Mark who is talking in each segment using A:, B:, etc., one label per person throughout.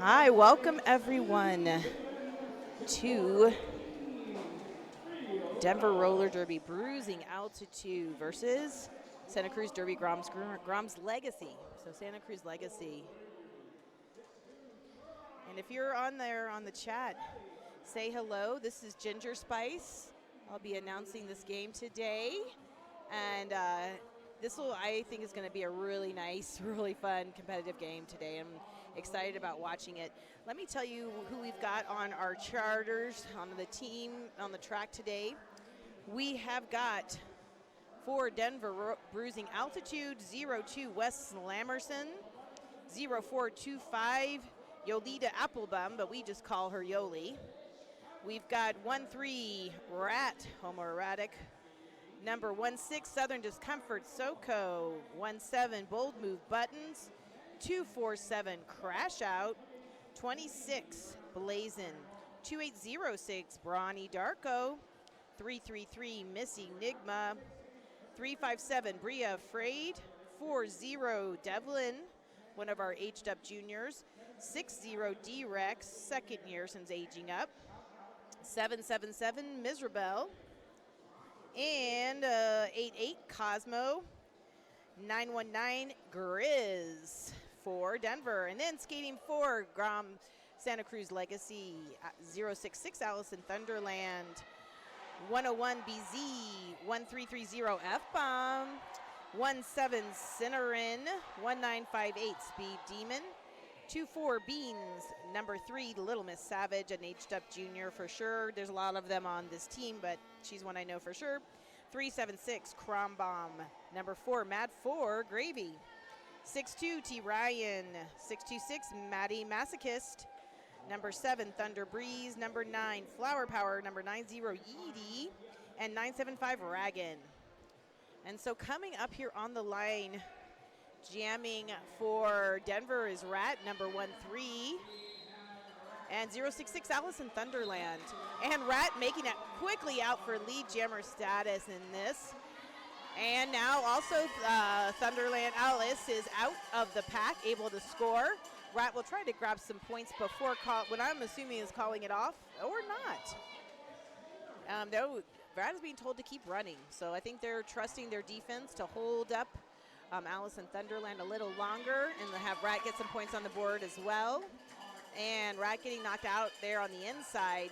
A: Hi, welcome everyone to Denver Roller Derby Bruising Altitude versus Santa Cruz Derby Groms Legacy. So Santa Cruz Legacy. And if you're on there on the chat, say hello. This is Ginger Spice. I'll be announcing this game today. And this will, I think, is going to be a really nice, really fun, competitive game today. I'm excited about watching it. Let me tell you who we've got on our charters, on the team, on the track today. We have got for Denver Bruising Altitude, 02 Wes Lamerson, 0425 Yolita Applebum, but we just call her Yoli. We've got 13 Rat, homoerotic. Number 16 Southern Discomfort SoCo, 17 Bold Move Buttons, 247 Crash Out, 26 Blazin, 2806 Brawny Darko, 333 Missy Nigma, 357 Bria Afraid, 40 Devlin, one of our aged up juniors, 60 D-Rex, second year since aging up, 777 Miserable, and 88 Cosmo, 919 Grizz for Denver. And then skating for Santa Cruz Legacy, 066 Allison Thunderland, 101 BZ, 1330 F-Bomb, 17 Cinneren, 1958 Speed Demon, 24 Beans, number 3 Little Miss Savage, an aged up junior for sure. There's a lot of them on this team, but she's one I know for sure. 376 Crom Bomb, number 4 Mad 4 Gravy, 62 T Ryan, 626 Maddie Masochist, number 7 Thunder Breeze, number 9 Flower Power, number 90 Yeedy, and 975 Raggin. And so coming up here on the line, jamming for Denver is Rat, number 13, and 066 Allison Thunderland. And Rat making it quickly out for lead jammer status in this. And now also Thunderland Alice is out of the pack, able to score. Rat will try to grab some points before what I'm assuming is calling it off, or not. No, Rat is being told to keep running, so I think they're trusting their defense to hold up Alice and Thunderland a little longer and have Rat get some points on the board as well. And Rat getting knocked out there on the inside.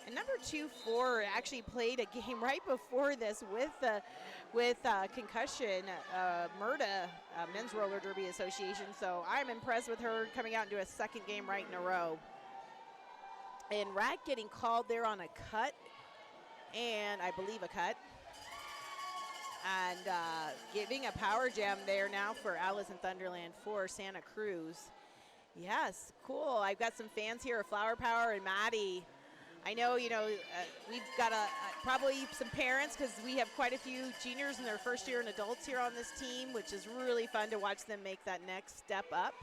A: And number 24 actually played a game right before this with concussion, MRDA, Men's Roller Derby Association. So I'm impressed with her coming out into a second game right in a row. And Rat getting called there on a cut, and I believe a cut. And giving a power jam there now for Alice and Thunderland for Santa Cruz. Yes, cool. I've got some fans here of Flower Power and Maddie. I know, we've got probably some parents because we have quite a few juniors in their first year and adults here on this team, which is really fun to watch them make that next step up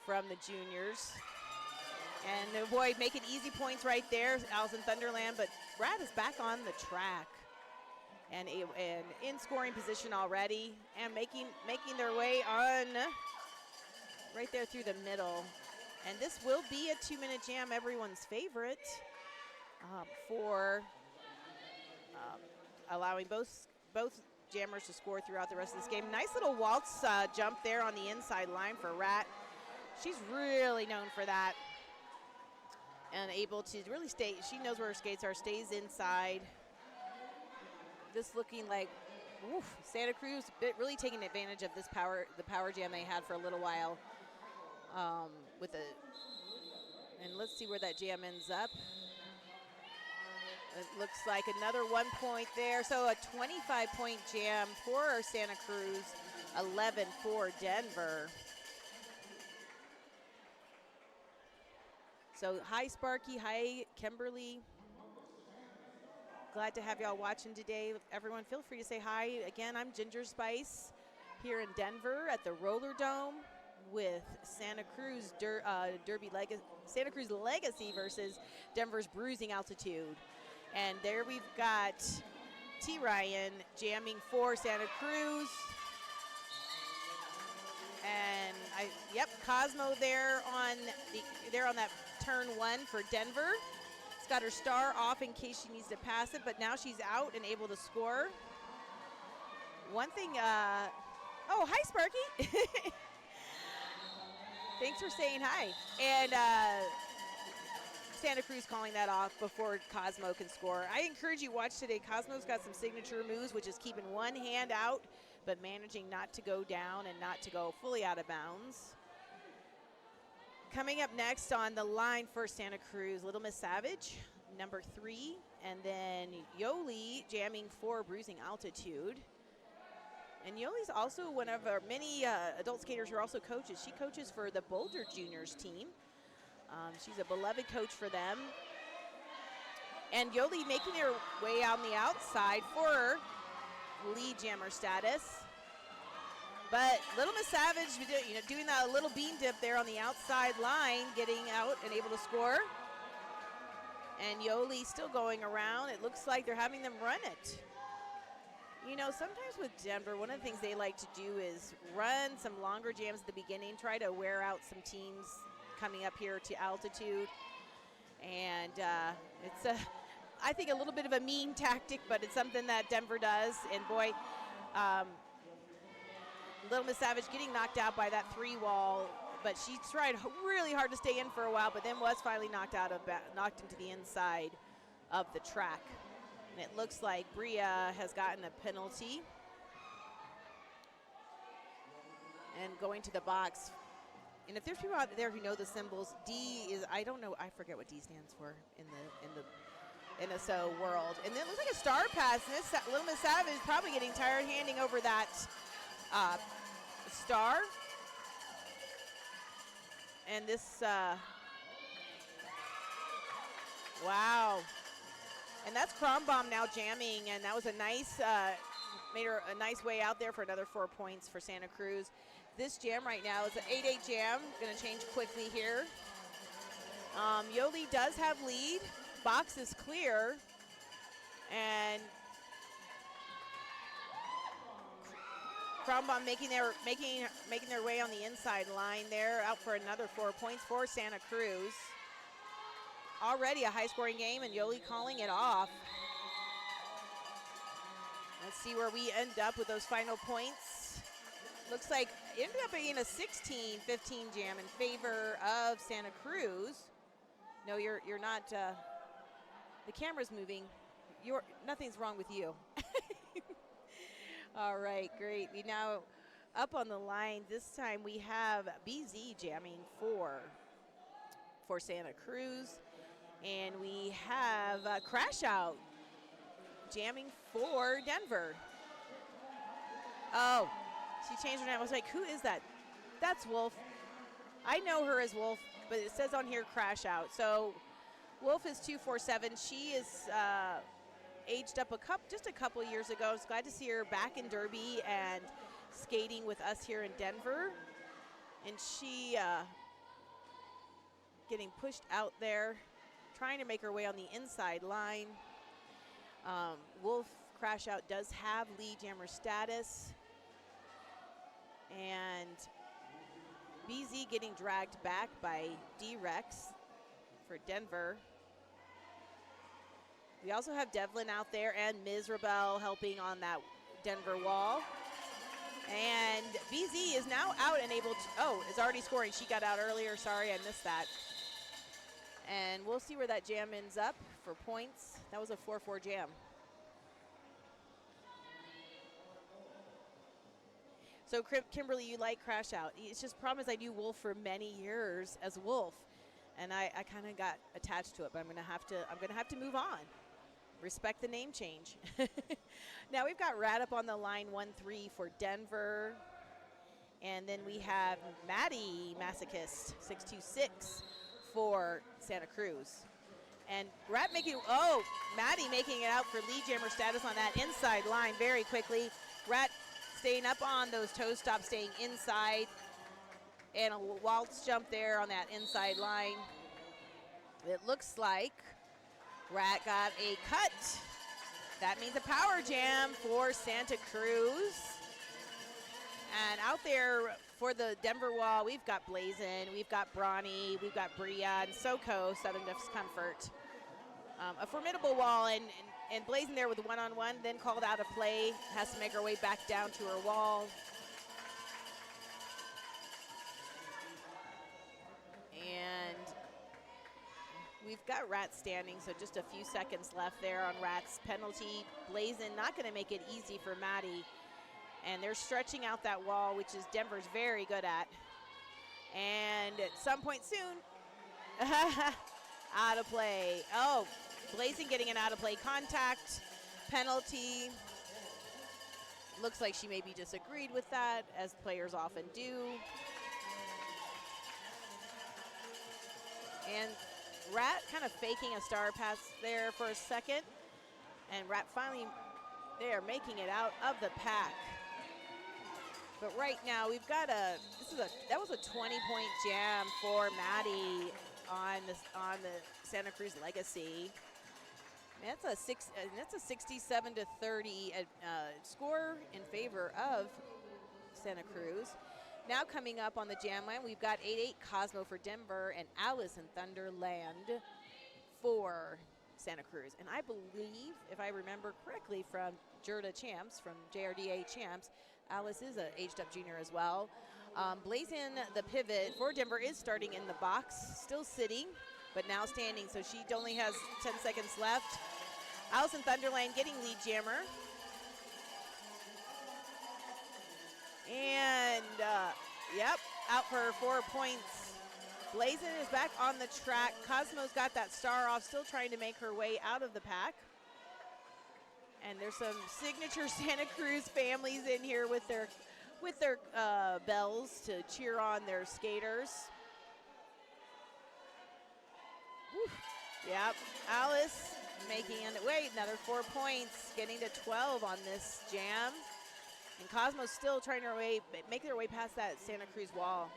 A: from the juniors. And boy, making easy points right there, Alice and Thunderland, but Rat is back on the track. And in scoring position already, and making their way on right there through the middle. And this will be a 2-minute jam, everyone's favorite, for allowing both jammers to score throughout the rest of this game. Nice little waltz jump there on the inside line for Rat. She's really known for that, and able to really stay. She knows where her skates are, stays inside. This looking like Santa Cruz really taking advantage of the power jam they had for a little while. And let's see where that jam ends up. It looks like another 1 point there. So a 25-point jam for Santa Cruz, 11 for Denver. So hi Sparky, hi Kimberly. Glad to have y'all watching today. Everyone, feel free to say hi. Again, I'm Ginger Spice here in Denver at the Roller Dome with Santa Cruz Santa Cruz Legacy versus Denver's Bruising Altitude. And there we've got T. Ryan jamming for Santa Cruz. And Yep, Cosmo there on that turn 1 for Denver. It's got her star off in case she needs to pass it, but now she's out and able to score. One thing, oh, hi, Sparky. Thanks for saying hi. And Santa Cruz calling that off before Cosmo can score. I encourage you watch today. Cosmo's got some signature moves, which is keeping one hand out, but managing not to go down and not to go fully out of bounds. Coming up next on the line for Santa Cruz, Little Miss Savage, number 3, and then Yoli jamming for Bruising Altitude. And Yoli's also one of our many adult skaters who are also coaches. She coaches for the Boulder Juniors team. She's a beloved coach for them. And Yoli making her way on the outside for lead jammer status. But Little Miss Savage, doing that little bean dip there on the outside line, getting out and able to score. And Yoli still going around. It looks like they're having them run it. Sometimes with Denver, one of the things they like to do is run some longer jams at the beginning, try to wear out some teams coming up here to altitude. And it's, I think, a little bit of a mean tactic, but it's something that Denver does. And boy, Little Miss Savage getting knocked out by that 3 wall, but she tried really hard to stay in for a while, but then was finally knocked into the inside of the track. And it looks like Bria has gotten a penalty. And going to the box. And if there's people out there who know the symbols, D is, I don't know, I forget what D stands for in the NSO world. And then it looks like a star pass. And this Little Miss Savage is probably getting tired handing over that star. And this, wow. And that's Groms now jamming, and that was a nice, made her a nice way out there for another 4 points for Santa Cruz. This jam right now is an 8-8 jam. Going to change quickly here. Yoli does have lead. Box is clear. And Groms making their way on the inside line there, out for another 4 points for Santa Cruz. Already a high-scoring game, and Yoli calling it off. Let's see where we end up with those final points. Looks like it ended up being a 16-15 jam in favor of Santa Cruz. No, you're not. The camera's moving. Nothing's wrong with you. All right, great. We now up on the line. This time we have BZ jamming for Santa Cruz. And we have Crash Out jamming for Denver. Oh, she changed her name. I was like, who is that? That's Wolf. I know her as Wolf, but it says on here Crash Out. So Wolf is 247. She is aged up just a couple years ago. I was glad to see her back in Derby and skating with us here in Denver. And she getting pushed out there, trying to make her way on the inside line. Wolf Crash Out does have lead jammer status. And BZ getting dragged back by D-Rex for Denver. We also have Devlin out there and Ms. Rebel helping on that Denver wall. And BZ is now out and able to, is already scoring. She got out earlier. Sorry, I missed that. And we'll see where that jam ends up for points. That was a 4-4 jam. So Kimberly, you like Crash Out. It's just problem is I knew Wolf for many years as Wolf, and I kind of got attached to it. But I'm gonna have to move on. Respect the name change. Now we've got Rat up on the line 1-3 for Denver, and then we have Maddie Masochist 626 for Santa Cruz. And Maddie making it out for lead jammer status on that inside line very quickly. Rat staying up on those toe stops, staying inside, and a waltz jump there on that inside line. It looks like Rat got a cut. That means a power jam for Santa Cruz. And out there for the Denver wall, we've got Blazin, we've got Brawny, we've got Bria, and SoCo, Southern Discomfort. A formidable wall, and Blazin there with one-on-one, then called out of play, has to make her way back down to her wall. And we've got Rat standing, so just a few seconds left there on Rat's penalty. Blazin not going to make it easy for Maddie. And they're stretching out that wall, which is Denver's very good at. And at some point soon, out of play. Oh, Blazin getting an out of play contact penalty. Looks like she maybe disagreed with that, as players often do. And Rat kind of faking a star pass there for a second. And Rat finally there making it out of the pack. But right now we've got that was a 20-point jam for Maddie on the Santa Cruz Legacy. That's a 67-30 score in favor of Santa Cruz. Now coming up on the jam line, we've got 8-8 Cosmo for Denver and Alice in Thunderland for Santa Cruz. And I believe, if I remember correctly from JRDA Champs, Alice is an aged-up junior as well. Blazin, the pivot for Denver, is starting in the box, still sitting, but now standing, so she only has 10 seconds left. Alice in Thunderland getting lead jammer. And, out for 4 points. Blazin is back on the track. Cosmo's got that star off, still trying to make her way out of the pack. And there's some signature Santa Cruz families in here with their bells to cheer on their skaters. Woo. Yep, Alice making another 4 points, getting to 12 on this jam. And Cosmo's still trying to make their way past that Santa Cruz wall.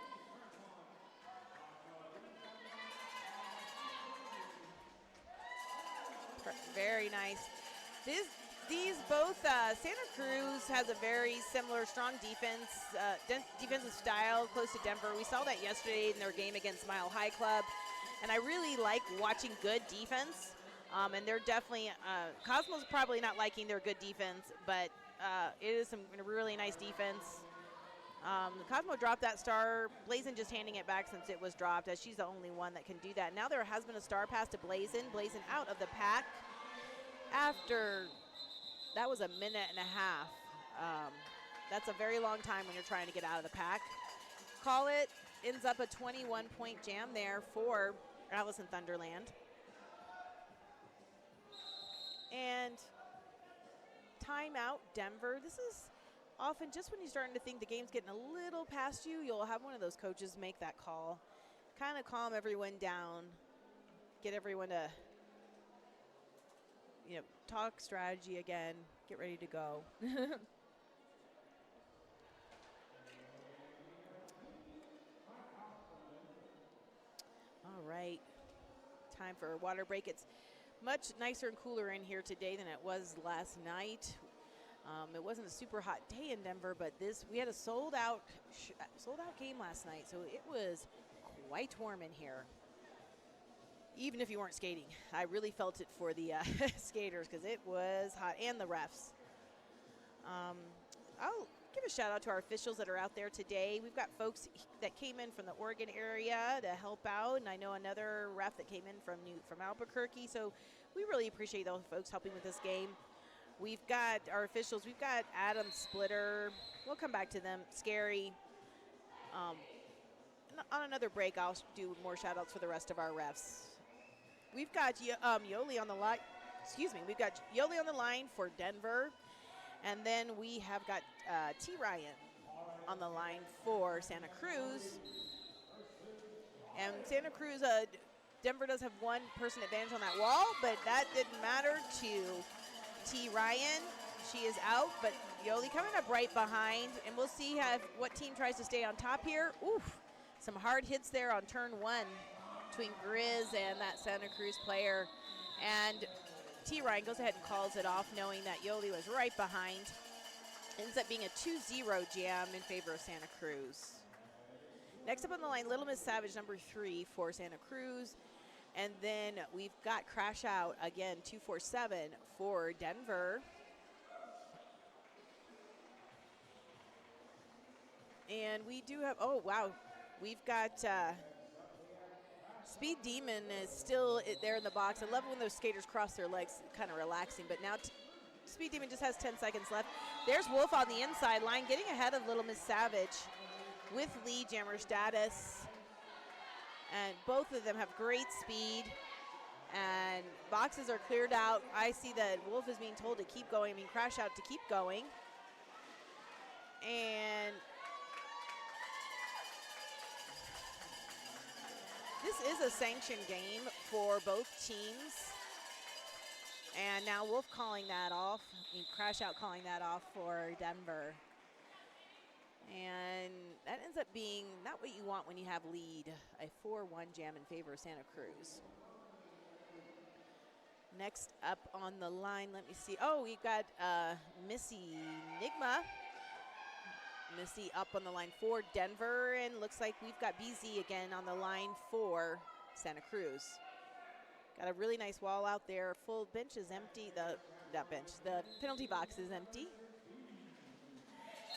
A: Very nice. These both Santa Cruz has a very similar strong defensive style, close to Denver. We saw that yesterday in their game against Mile High Club, and I really like watching good defense. And they're definitely Cosmo's probably not liking their good defense, but it is some really nice defense. Cosmo dropped that star. Blazin just handing it back since it was dropped, as she's the only one that can do that. Now there has been a star pass to Blazin. Blazin out of the pack after that was a minute and a half. That's a very long time when you're trying to get out of the pack. Call it. Ends up a 21-point jam there for Alice in Thunderland. And timeout, Denver. This is often just when you're starting to think the game's getting a little past you, you'll have one of those coaches make that call. Kind of calm everyone down, get everyone to, talk strategy again, get ready to go. All right, time for a water break. It's much nicer and cooler in here today than it was last night. It wasn't a super hot day in Denver, but we had a sold out game last night, so it was quite warm in here. Even if you weren't skating, I really felt it for the skaters because it was hot, and the refs. I'll give a shout out to our officials that are out there today. We've got folks that came in from the Oregon area to help out, and I know another ref that came in from Albuquerque. So we really appreciate those folks helping with this game. We've got our officials. We've got Adam Splitter. We'll come back to them. Scary. On another break, I'll do more shout outs for the rest of our refs. We've got Yoli on the line. We've got Yoli on the line for Denver. And then we have got T. Ryan on the line for Santa Cruz. And Santa Cruz, Denver does have one person advantage on that wall, but that didn't matter to T. Ryan. She is out, but Yoli coming up right behind. And we'll see what team tries to stay on top here. Oof, some hard hits there on turn one between Grizz and that Santa Cruz player. And T. Ryan goes ahead and calls it off, knowing that Yoli was right behind. Ends up being a 2-0 jam in favor of Santa Cruz. Next up on the line, Little Miss Savage, number 3 for Santa Cruz. And then we've got Crash Out, again, 247 for Denver. And we do have, oh, wow, we've got Speed Demon is still there in the box. I love when those skaters cross their legs, kind of relaxing. But now Speed Demon just has 10 seconds left. There's Wolf on the inside line, getting ahead of Little Miss Savage with lead jammer status. And both of them have great speed. And boxes are cleared out. I see that Wolf is being told to keep going. I mean, Crash Out to keep going. And this is a sanctioned game for both teams. And now Wolf calling that off. I mean, Crash Out calling that off for Denver. And that ends up being not what you want when you have lead. A 4-1 jam in favor of Santa Cruz. Next up on the line, let me see. Oh, we've got Missy Nigma. Missy up on the line for Denver, and looks like we've got BZ again on the line for Santa Cruz. Got a really nice wall out there. Full bench is empty. The penalty box is empty.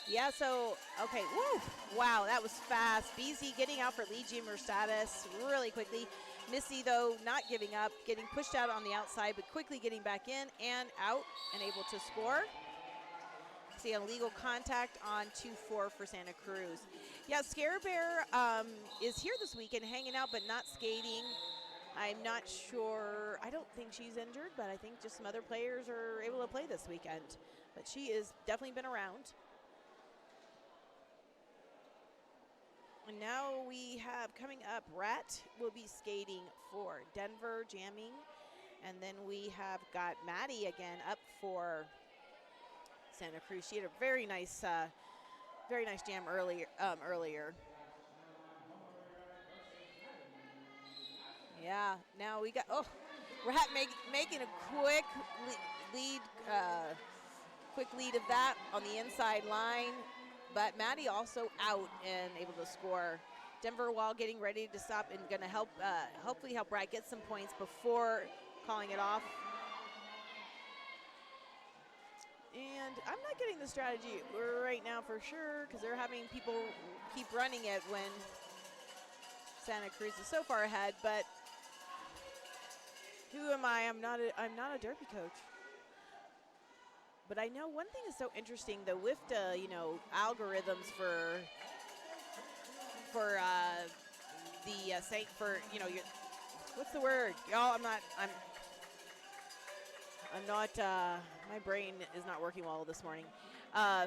A: Yeah, so, okay, woo! Wow, that was fast. BZ getting out for lead jammer status really quickly. Missy, though, not giving up, getting pushed out on the outside, but quickly getting back in and out and able to score. See a legal contact on 2-4 for Santa Cruz. Yeah, Scare Bear is here this weekend hanging out, but not skating. I'm not sure. I don't think she's injured, but I think just some other players are able to play this weekend. But she is definitely been around. And now we have coming up, Rat will be skating for Denver, jamming. And then we have got Maddie again up for Santa Cruz. She had a very nice jam earlier. Yeah, now we got, Rat making a quick lead of that on the inside line. But Maddie also out and able to score. Denver Wall getting ready to stop and going to help, hopefully help Brad get some points before calling it off. And I'm not getting the strategy right now for sure because they're having people keep running it when Santa Cruz is so far ahead. But who am I? I'm not a derby coach. But I know one thing is so interesting, the WIFTA, algorithms for what's the word? Y'all, I'm not, my brain is not working well this morning.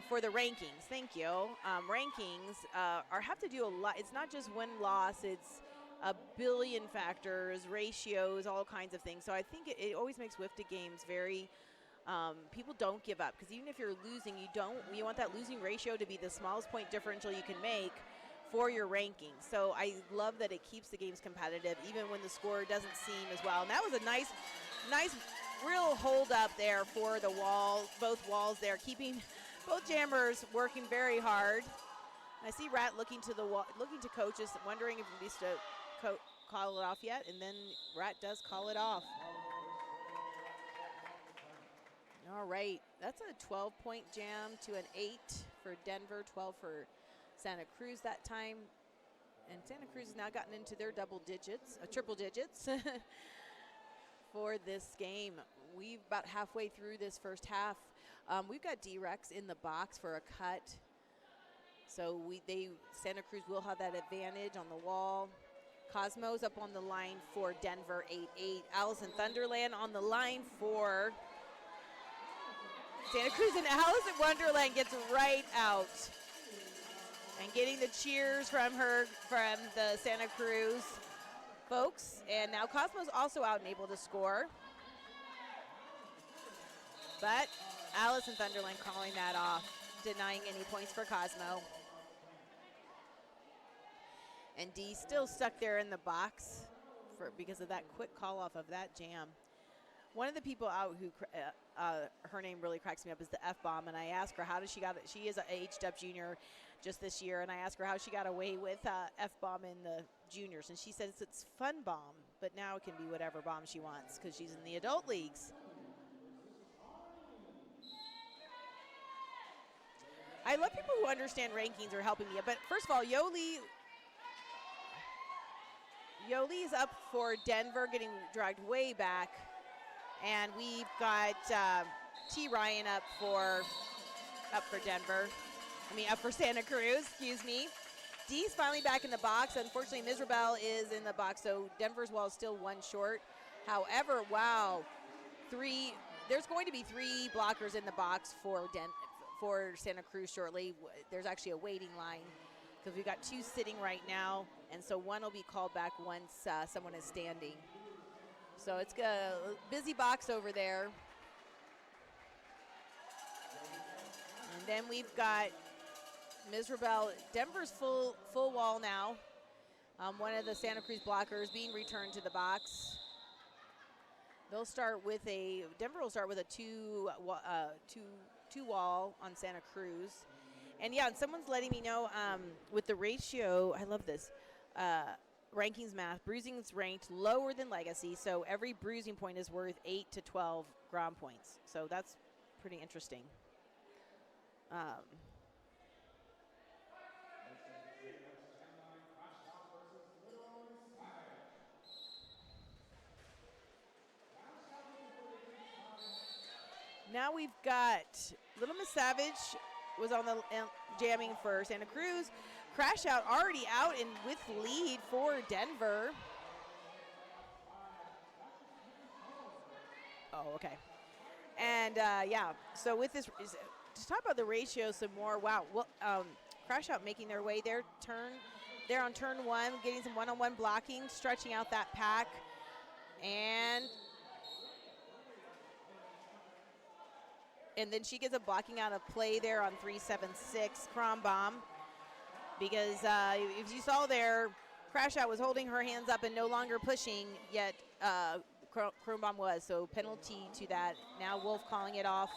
A: For the rankings, thank you. Rankings have to do a lot. It's not just win-loss, it's a billion factors, ratios, all kinds of things. So I think it always makes WIFTA games very, people don't give up, because even if you're losing, you want that losing ratio to be the smallest point differential you can make for your ranking. So I love that it keeps the games competitive even when the score doesn't seem as well. And that was a nice real hold up there for the wall, both walls there, keeping both jammers working very hard. I see Rat looking to coaches, wondering if he needs to call it off yet, and then Rat does call it off. All right, that's a 12-point jam to an 8 for Denver, 12 for Santa Cruz that time. And Santa Cruz has now gotten into their triple digits for this game. We've about halfway through this first half. We've got D-Rex in the box for a cut. So Santa Cruz will have that advantage on the wall. Cosmo's up on the line for Denver, 8-8. Allison Thunderland on the line for Santa Cruz, and Allison Wonderland gets right out. And getting the cheers from the Santa Cruz folks. And now Cosmo's also out and able to score. But Allison Thunderland calling that off, denying any points for Cosmo. And D still stuck there in the box because of that quick call off of that jam. One of the people out who her name really cracks me up, is the F-bomb. And I asked her how did she got it. She is a aged up junior just this year. And I asked her how she got away with F-bomb in the juniors. And she says it's fun bomb, but now it can be whatever bomb she wants because she's in the adult leagues. I love people who understand rankings are helping me. But first of all, Yoli is up for Denver, getting dragged way back. And we've got T. Ryan up for Denver. Up for Santa Cruz, excuse me. Dee's finally back in the box. Unfortunately, Misrabel is in the box, so Denver's wall is still one short. However, wow, there's going to be 3 blockers in the box for Santa Cruz shortly. There's actually a waiting line because we've got 2 sitting right now, and so one will be called back once someone is standing. So it's a busy box over there. And then we've got Misrabel. Denver's full wall now. One of the Santa Cruz blockers being returned to the box. Denver will start with a two wall on Santa Cruz. And yeah, and someone's letting me know with the ratio, I love this, rankings math, Bruising's ranked lower than Legacy, so every bruising point is worth 8 to 12 Grom points. So that's pretty interesting. Now we've got Little Miss Savage was on the jamming for Santa Cruz. Crash Out already out and with lead for Denver. Oh, okay. And yeah, so with this, to talk about the ratio some more, wow. Well, Crash Out making their way there. They're on turn 1, getting some one-on-one blocking, stretching out that pack. And then she gets a blocking out of play there on 376 Crom Bomb. Because if you saw there, Crash Out was holding her hands up and no longer pushing, yet Chrome Bomb was. So penalty to that. Now Wolf calling it off.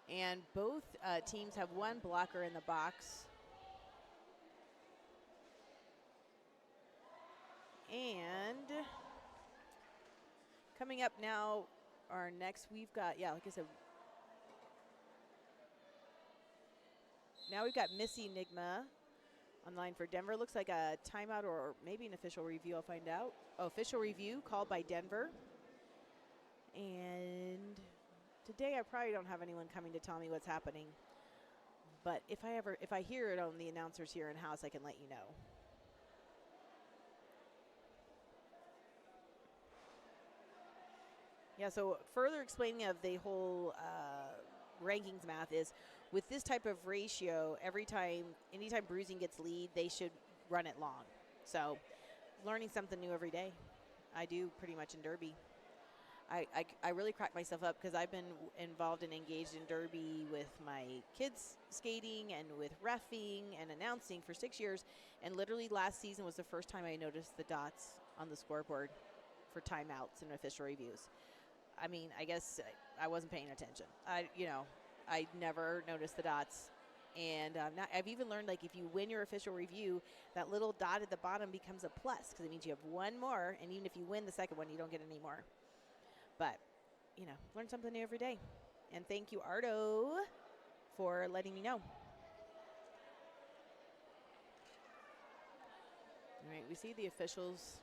A: And both teams have 1 blocker in the box. And coming up now, our next, we've got, yeah, like I said, now we've got Missy Enigma on line for Denver. Looks like a timeout or maybe an official review. I'll find out. Oh, official review called by Denver. And today I probably don't have anyone coming to tell me what's happening. But if I hear it on the announcers here in house, I can let you know. Yeah, so further explaining of the whole rankings math is with this type of ratio, anytime Bruising gets lead, they should run it long. So learning something new every day. I do pretty much in Derby. I really crack myself up because I've been involved and engaged in Derby with my kids skating and with reffing and announcing for 6 years. And literally last season was the first time I noticed the dots on the scoreboard for timeouts and official reviews. I guess I wasn't paying attention. I never noticed the dots. And I've even learned, like, if you win your official review, that little dot at the bottom becomes a plus because it means you have 1 more. And even if you win the second one, you don't get any more. But, learn something new every day. And thank you, Ardo, for letting me know. All right, we see the officials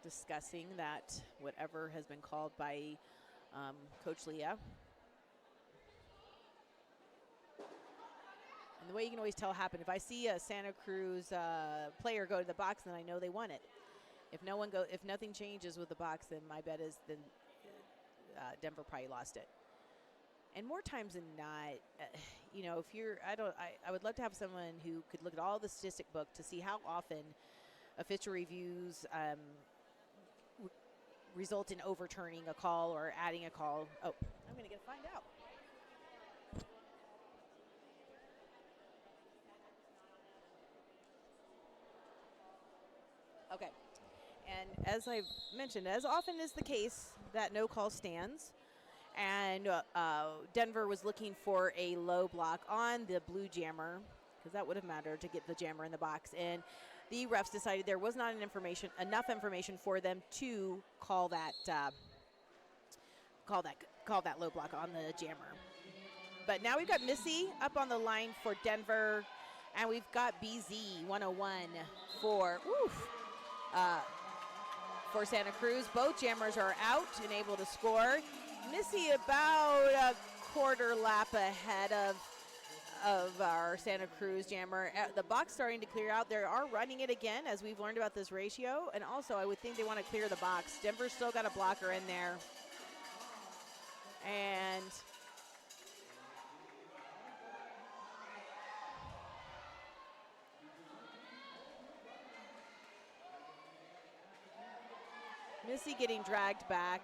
A: discussing that whatever has been called by Coach Leah. And the way you can always tell happened, if I see a Santa Cruz player go to the box, then I know they won it. If nothing changes with the box, then my bet is then Denver probably lost it. And more times than not, I would love to have someone who could look at all the statistic book to see how often official reviews result in overturning a call or adding a call. Oh, I'm going to find out. Okay. And as I mentioned, as often is the case, that no call stands. And Denver was looking for a low block on the blue jammer, because that would have mattered to get the jammer in the box. And the refs decided there was not enough information for them to call that low block on the jammer. But now we've got Missy up on the line for Denver, and we've got BZ 101 for Santa Cruz. Both jammers are out and able to score. Missy about a quarter lap ahead of our Santa Cruz jammer. The box starting to clear out. They are running it again, as we've learned about this ratio. And also, I would think they want to clear the box. Denver's still got a blocker in there. And Missy getting dragged back.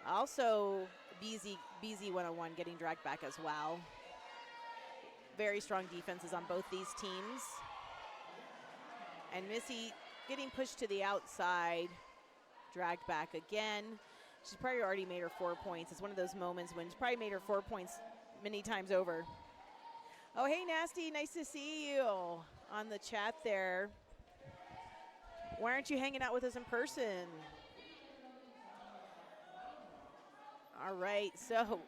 A: Also, BZ 101 getting dragged back as well. Very strong defenses on both these teams. And Missy getting pushed to the outside, dragged back again. She's probably already made her 4 points. It's one of those moments when she's probably made her 4 points many times over. Oh, hey, Nasty, nice to see you on the chat there. Why aren't you hanging out with us in person? All right, so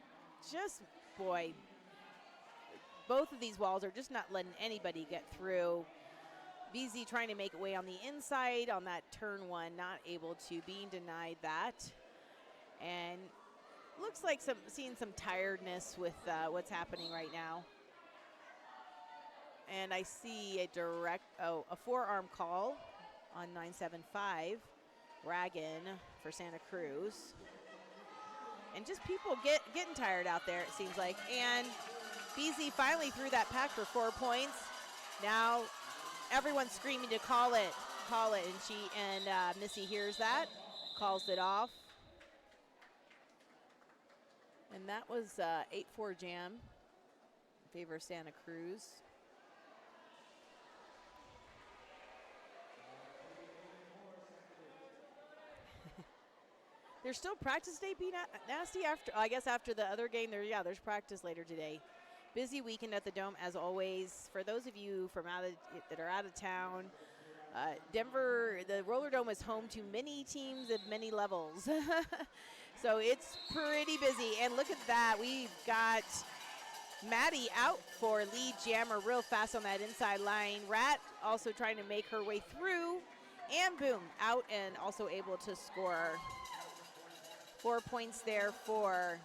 A: boy, both of these walls are just not letting anybody get through. BZ trying to make it way on the inside on that turn one, not able to, being denied that. And looks like seeing some tiredness with what's happening right now. And I see a forearm call on 975, Ragan for Santa Cruz. And just people getting tired out there, it seems like. And BZ finally threw that pack for 4 points. Now everyone's screaming to call it. And Missy hears that, calls it off. And that was 8-4 jam in favor of Santa Cruz. There's still practice today, Be Nasty. After the other game, there's practice later today. Busy weekend at the Dome as always. For those of you that are out of town, Denver, the Roller Dome is home to many teams at many levels. So it's pretty busy. And look at that, we've got Maddie out for lead jammer real fast on that inside line. Rat also trying to make her way through. And boom, out and also able to score. 4 points there for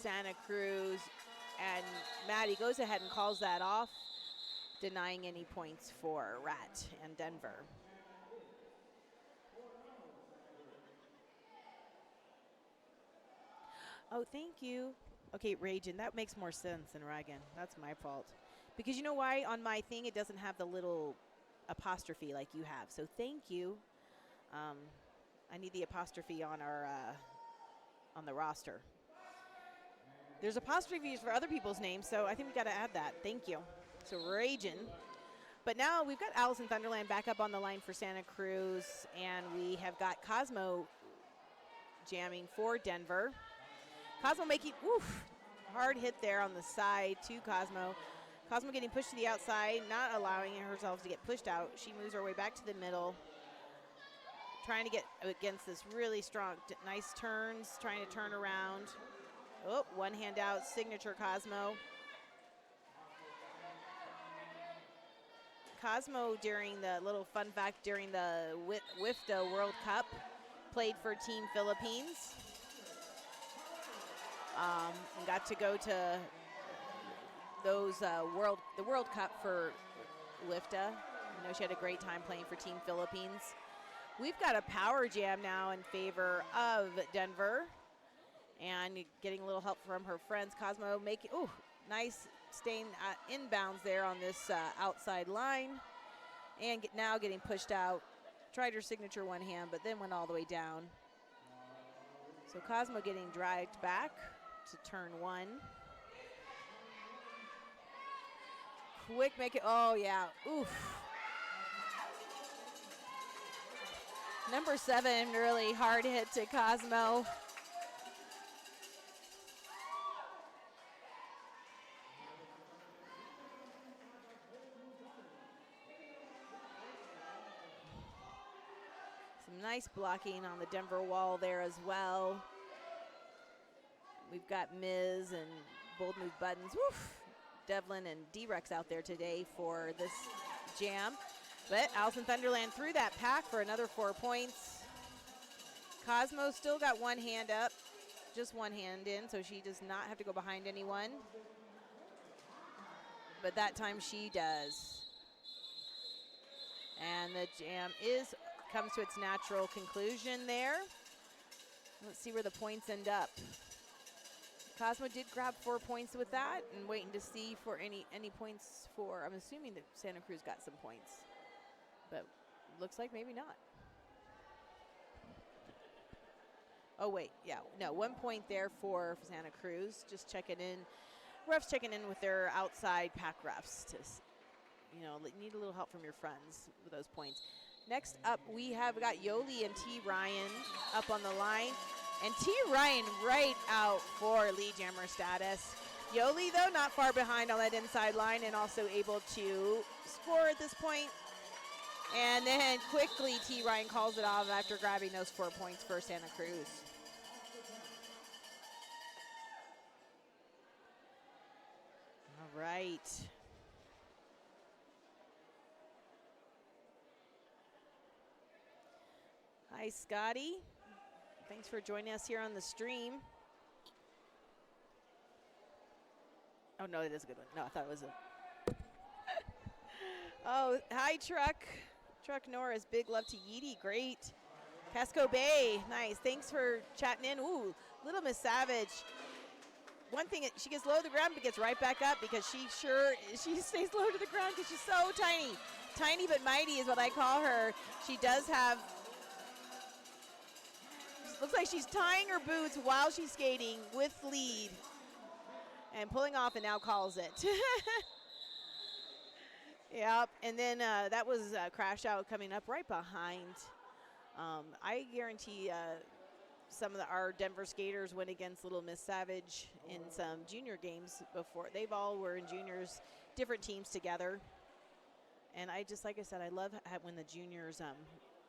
A: Santa Cruz. And Maddie goes ahead and calls that off, denying any points for Rat and Denver. Oh, thank you. Okay, Ragin, that makes more sense than Ragan. That's my fault. Because you know why? On my thing, it doesn't have the little apostrophe like you have. So thank you. I need the apostrophe on our on the roster. There's apostrophes for other people's names, so I think we got to add that. Thank you. So Ragin. But now we've got Allison Thunderland back up on the line for Santa Cruz, and we have got Cosmo jamming for Denver. Cosmo making, hard hit there on the side to Cosmo. Cosmo getting pushed to the outside, not allowing herself to get pushed out. She moves her way back to the middle, trying to get against this really strong, nice turns, trying to turn around. Oh, one hand out, signature Cosmo. Cosmo, during the little fun fact, during the WIFTA World Cup, played for Team Philippines. And got to go to those the World Cup for WIFTA. I know she had a great time playing for Team Philippines. We've got a power jam now in favor of Denver. And getting a little help from her friends. Cosmo making, nice staying inbounds there on this outside line. And now getting pushed out. Tried her signature one hand, but then went all the way down. So Cosmo getting dragged back to turn one. Quick make it, oof. Number 7, really hard hit to Cosmo. Some nice blocking on the Denver wall there as well. We've got Miz and Bold Move Buttons. Woof. Devlin and D-Rex out there today for this jam. But Allison Thunderland threw that pack for another 4 points. Cosmo still got one hand up, just one hand in, so she does not have to go behind anyone. But that time she does. And the jam comes to its natural conclusion there. Let's see where the points end up. Cosmo did grab 4 points with that, and waiting to see for any points for, I'm assuming that Santa Cruz got some points, but looks like maybe not. Oh wait, yeah, no, 1 point there for Santa Cruz. Just checking in, refs checking in with their outside pack refs to, need a little help from your friends with those points. Next up, we have got Yoli and T. Ryan up on the line. And T. Ryan right out for lead jammer status. Yoli, though, not far behind on that inside line and also able to score at this point. And then quickly T. Ryan calls it off after grabbing those 4 points for Santa Cruz. All right. Hi, Scotty. Thanks for joining us here on the stream. Oh, no, it is a good one. No, I thought it was a... Oh, hi, Truck Norris. Big love to Yeety. Great. Casco Bay. Nice. Thanks for chatting in. Ooh, Little Miss Savage. One thing, she gets low to the ground but gets right back up because she stays low to the ground because she's so tiny. Tiny but mighty is what I call her. She does have... Looks like she's tying her boots while she's skating with lead and pulling off and now calls it. Yep, and then that was Crash Out coming up right behind. I guarantee some of our Denver skaters went against Little Miss Savage in some junior games before. They've all were in juniors, different teams together. And I just, like I said, I love when the juniors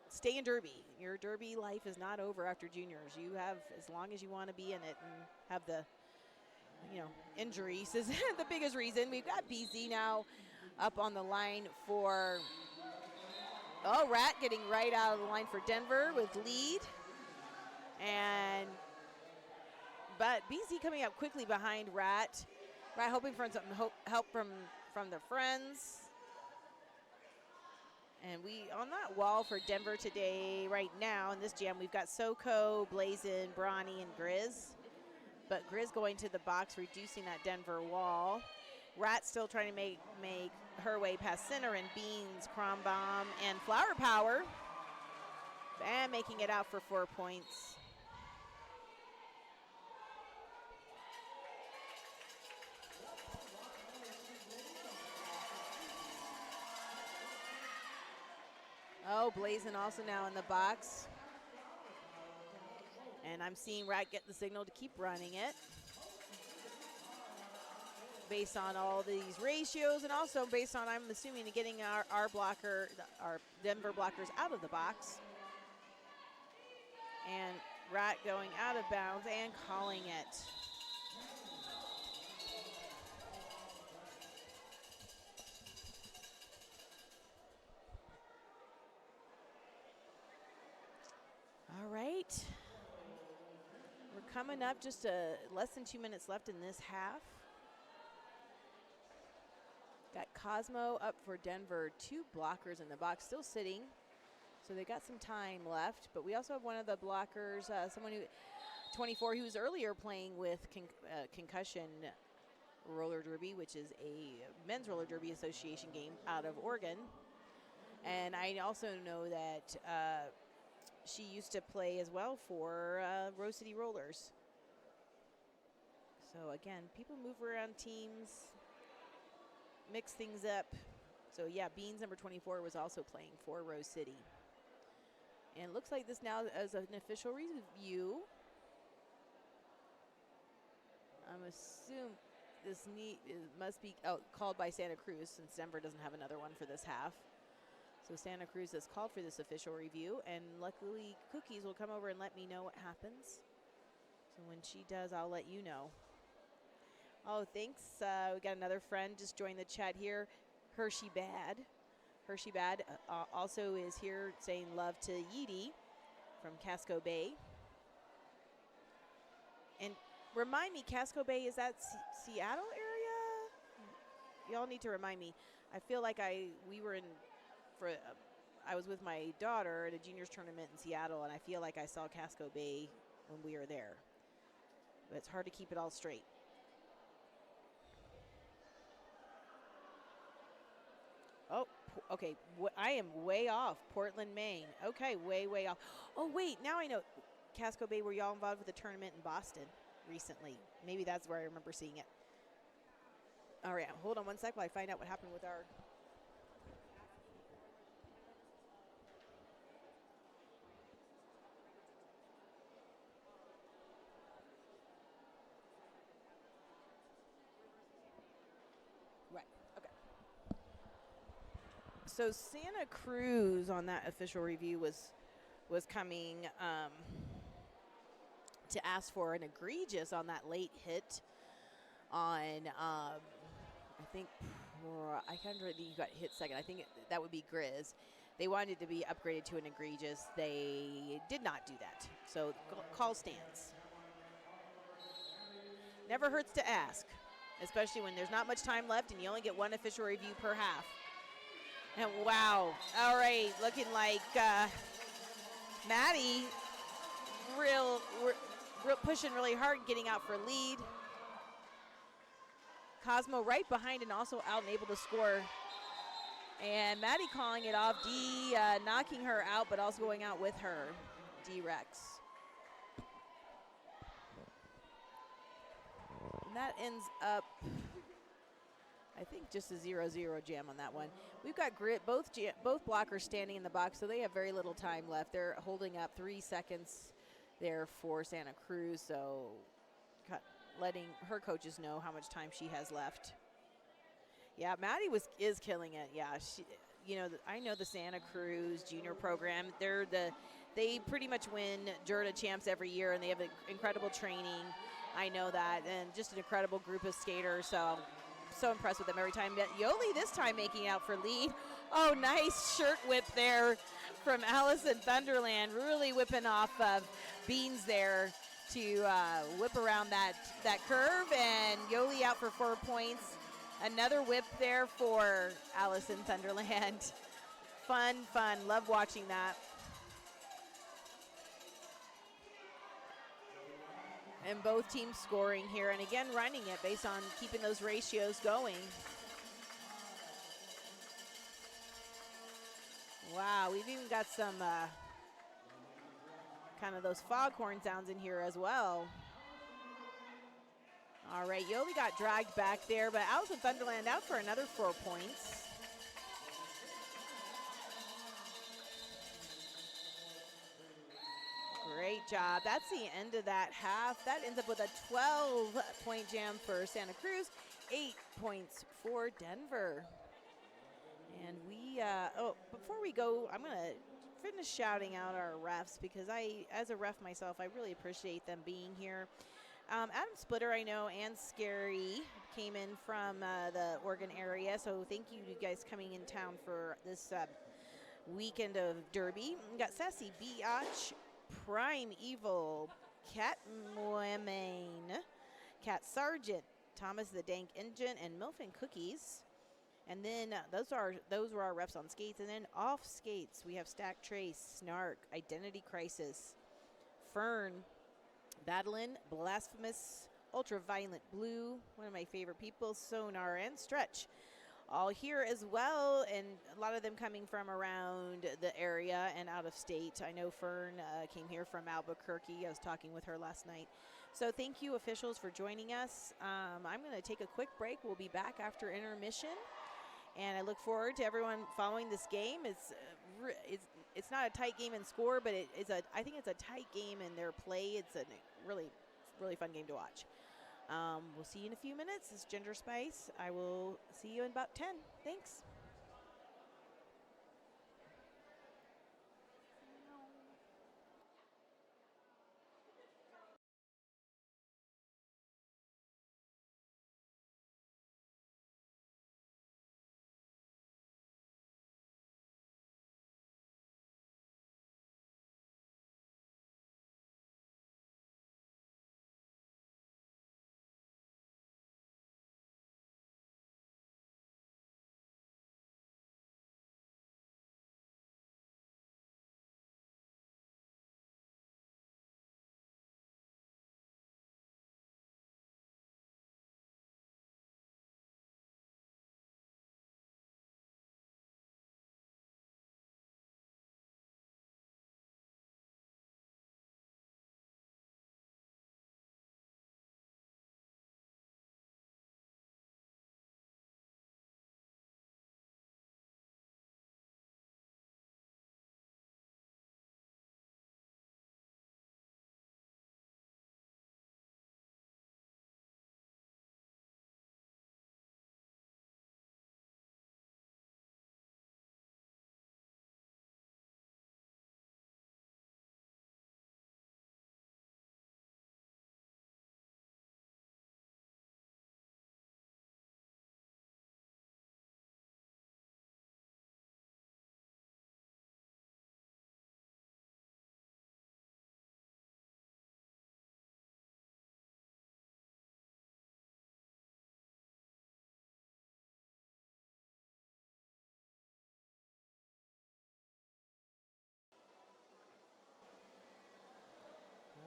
A: stay in Derby. Your Derby life is not over after juniors. You have as long as you want to be in it and have the, injuries is the biggest reason. We've got BZ now up on the line for, Rat getting right out of the line for Denver with lead. But BZ coming up quickly behind Rat. Rat hoping for some help from the friends. And we, on that wall for Denver today, right now, in this jam, we've got Soko, Blazin, Brawny, and Grizz. But Grizz going to the box, reducing that Denver wall. Rat still trying to make her way past Center and Beans, Crom Bomb, and Flower Power. And making it out for 4 points. Blazin also now in the box. And I'm seeing Rat get the signal to keep running it. Based on all these ratios and also based on, I'm assuming, getting our Denver blockers out of the box. And Rat going out of bounds and calling it. All right. We're coming up just less than 2 minutes left in this half. Got Cosmo up for Denver, 2 blockers in the box, still sitting. So they got some time left, but we also have one of the blockers, someone who, 24, who was earlier playing with Concussion Roller Derby, which is a men's roller derby association game out of Oregon. And I also know that she used to play as well for Rose City Rollers. So again, people move around teams, mix things up. So yeah, Beans number 24 was also playing for Rose City. And it looks like this now as an official review. I'm assuming this must be called by Santa Cruz, since Denver doesn't have another one for this half. So Santa Cruz has called for this official review, and luckily Cookies will come over and let me know what happens. So when she does, I'll let you know. Oh, thanks. We got another friend just joined the chat here, Hershey Bad. Hershey Bad also is here saying love to Yeedy from Casco Bay. And remind me, Casco Bay, is that Seattle area? Y'all need to remind me. I feel like I was with my daughter at a juniors tournament in Seattle, and I feel like I saw Casco Bay when we were there. But it's hard to keep it all straight. Oh, okay. I am way off. Portland, Maine. Okay, way off. Oh, wait. Now I know. Casco Bay, were y'all involved with a tournament in Boston recently? Maybe that's where I remember seeing it. All right. Hold on one sec while I find out what happened with our... So Santa Cruz on that official review was coming to ask for an egregious on that late hit on I think I can't remember you got hit second. I think that would be Grizz. They wanted to be upgraded to an egregious. They did not do that. So call stands. Never hurts to ask, especially when there's not much time left and you only get one official review per half. And wow, all right, looking like Maddie real pushing really hard, getting out for lead. Cosmo right behind and also out and able to score. And Maddie calling it off, D knocking her out, but also going out with her, D-Rex. And that ends up, I think, just a 0-0 jam on that one. We've got both blockers standing in the box, so they have very little time left. They're holding up 3 seconds there for Santa Cruz, so letting her coaches know how much time she has left. Yeah, Maddie is killing it. Yeah, I know the Santa Cruz junior program. They pretty much win JURTA champs every year, and they have incredible training. I know that, and just an incredible group of skaters. So impressed with them every time. Yoli this time making out for lead. Oh, nice shirt whip there from Allison Thunderland. Really whipping off Beans there to whip around that curve. And Yoli out for 4 points. Another whip there for Allison Thunderland. Fun. Love watching that. And both teams scoring here, and again running it based on keeping those ratios going. Wow, we've even got some kind of those foghorn sounds in here as well. All right, Yoli got dragged back there, but Allison Thunderland out for another 4 points. Great job. That's the end of that half. That ends up with a 12-point jam for Santa Cruz, 8 points for Denver. And before we go, I'm going to finish shouting out our refs because as a ref myself, I really appreciate them being here. Adam Splitter, I know, and Scary came in from the Oregon area, so thank you guys coming in town for this weekend of Derby. We got Sassy Biatch, Prime Evil, Cat Moemain, Cat Sargent, Thomas the Dank Engine, and Milf and Cookies. And then those were our refs on skates. And then off skates, we have Stack Trace, Snark, Identity Crisis, Fern, Battlein, Blasphemous, Ultraviolent Blue, one of my favorite people, Sonar, and Stretch. All here as well, and a lot of them coming from around the area and out of state. I know Fern came here from Albuquerque. I was talking with her last night. So thank you, officials, for joining us. I'm going to take a quick break. We'll be back after intermission. And I look forward to everyone following this game. It's not a tight game in score, but I think it's a tight game in their play. It's a really fun game to watch. We'll see you in a few minutes. This is Ginger Spice. I will see you in about 10. Thanks.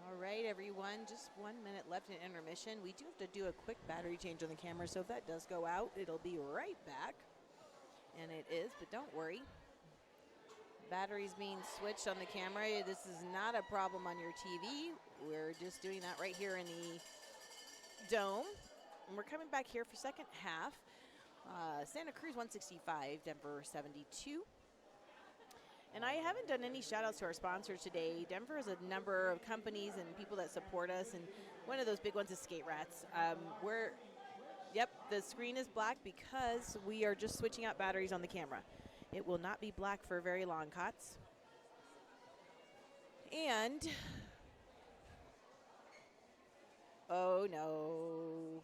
A: All right, everyone, just 1 minute left in intermission. We do have to do a quick battery change on the camera, so if that does go out, it'll be right back. And it is, but don't worry. Batteries being switched on the camera. This is not a problem on your TV. We're just doing that right here in the dome. And we're coming back here for second half. Santa Cruz 165, Denver 72. And I haven't done any shout outs to our sponsors today. Denver has a number of companies and people that support us, and one of those big ones is Skate Rats. Yep, the screen is black because we are just switching out batteries on the camera. It will not be black for very long, Cots. And, oh no.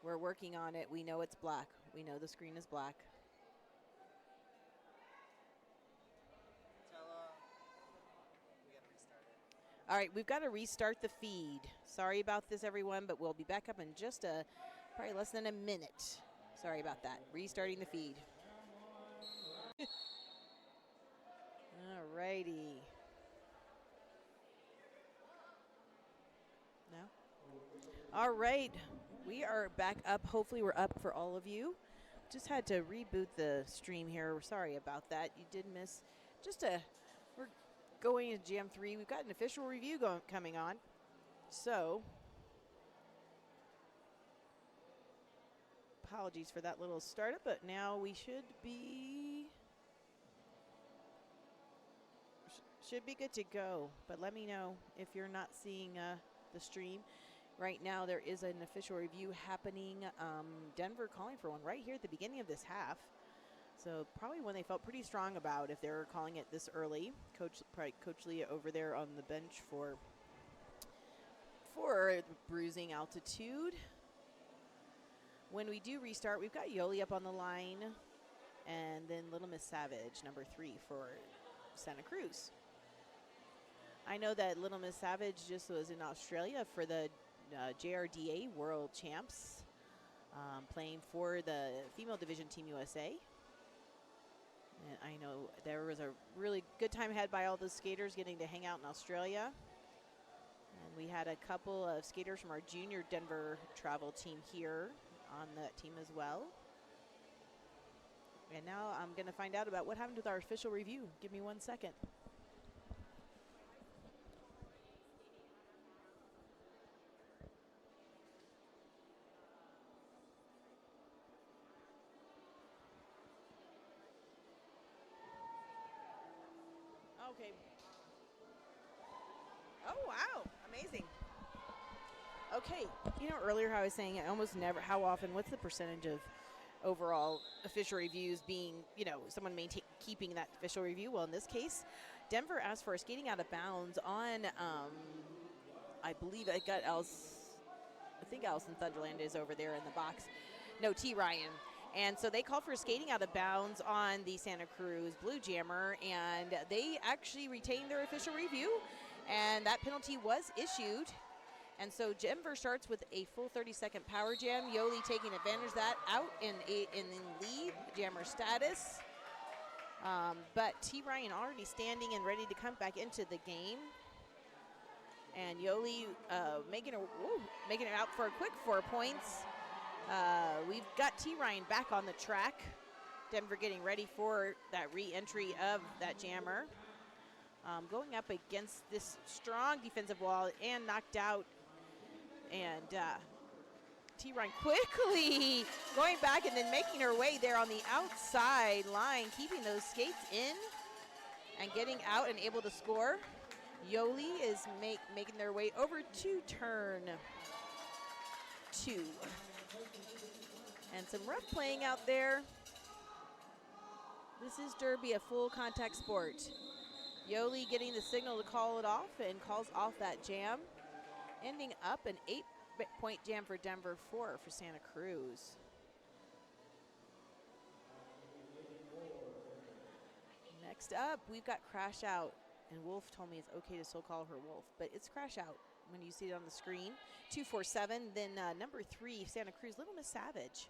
A: We're working on it. We know it's black. We know the screen is black. All right, we've got to restart the feed. Sorry about this, everyone, but we'll be back up in just probably less than a minute. Sorry about that. Restarting the feed. All righty. No? All right. We are back up. Hopefully we're up for all of you. Just had to reboot the stream here. We're sorry about that. You did miss we're going into GM3. We've got an official review coming on. So, apologies for that little startup, but now we should be good to go. But let me know if you're not seeing the stream. Right now there is an official review happening. Denver calling for one right here at the beginning of this half. So probably one they felt pretty strong about if they're calling it this early. Coach Leah over there on the bench for Bruising altitude. When we do restart, we've got Yoli up on the line, and then Little Miss Savage, number 3 for Santa Cruz. I know that Little Miss Savage just was in Australia for the JRDA World Champs, playing for the female division Team USA. And I know there was a really good time had by all the skaters getting to hang out in Australia. And we had a couple of skaters from our junior Denver travel team here on that team as well. And now I'm going to find out about what happened with our official review. Give me 1 second. Okay. Oh, wow. Amazing. Okay. You know, earlier I was saying I almost never, how often, what's the percentage of overall official reviews being, someone keeping that official review? Well, in this case, Denver asked for a skating out of bounds on, I believe I think Allison Thunderland is over there in the box. No, T. Ryan. And so they called for skating out of bounds on the Santa Cruz Blue Jammer, and they actually retained their official review, and that penalty was issued. And so Denver starts with a full 30-second power jam. Yoli taking advantage of that, out in lead jammer status. But T. Ryan already standing and ready to come back into the game. And Yoli making it out for a quick 4 points. We've got T. Ryan back on the track. Denver getting ready for that re-entry of that jammer. Going up against this strong defensive wall and knocked out. And T. Ryan quickly going back and then making her way there on the outside line, keeping those skates in and getting out and able to score. Yoli is making their way over to turn 2. And some rough playing out there. This is Derby, a full contact sport. Yoli getting the signal to call it off and calls off that jam. Ending up an 8-point jam for Denver, 4 for Santa Cruz. Next up, we've got Crash Out. And Wolf told me it's okay to still call her Wolf, but it's Crash Out when you see it on the screen. 247, then number 3, Santa Cruz, Little Miss Savage.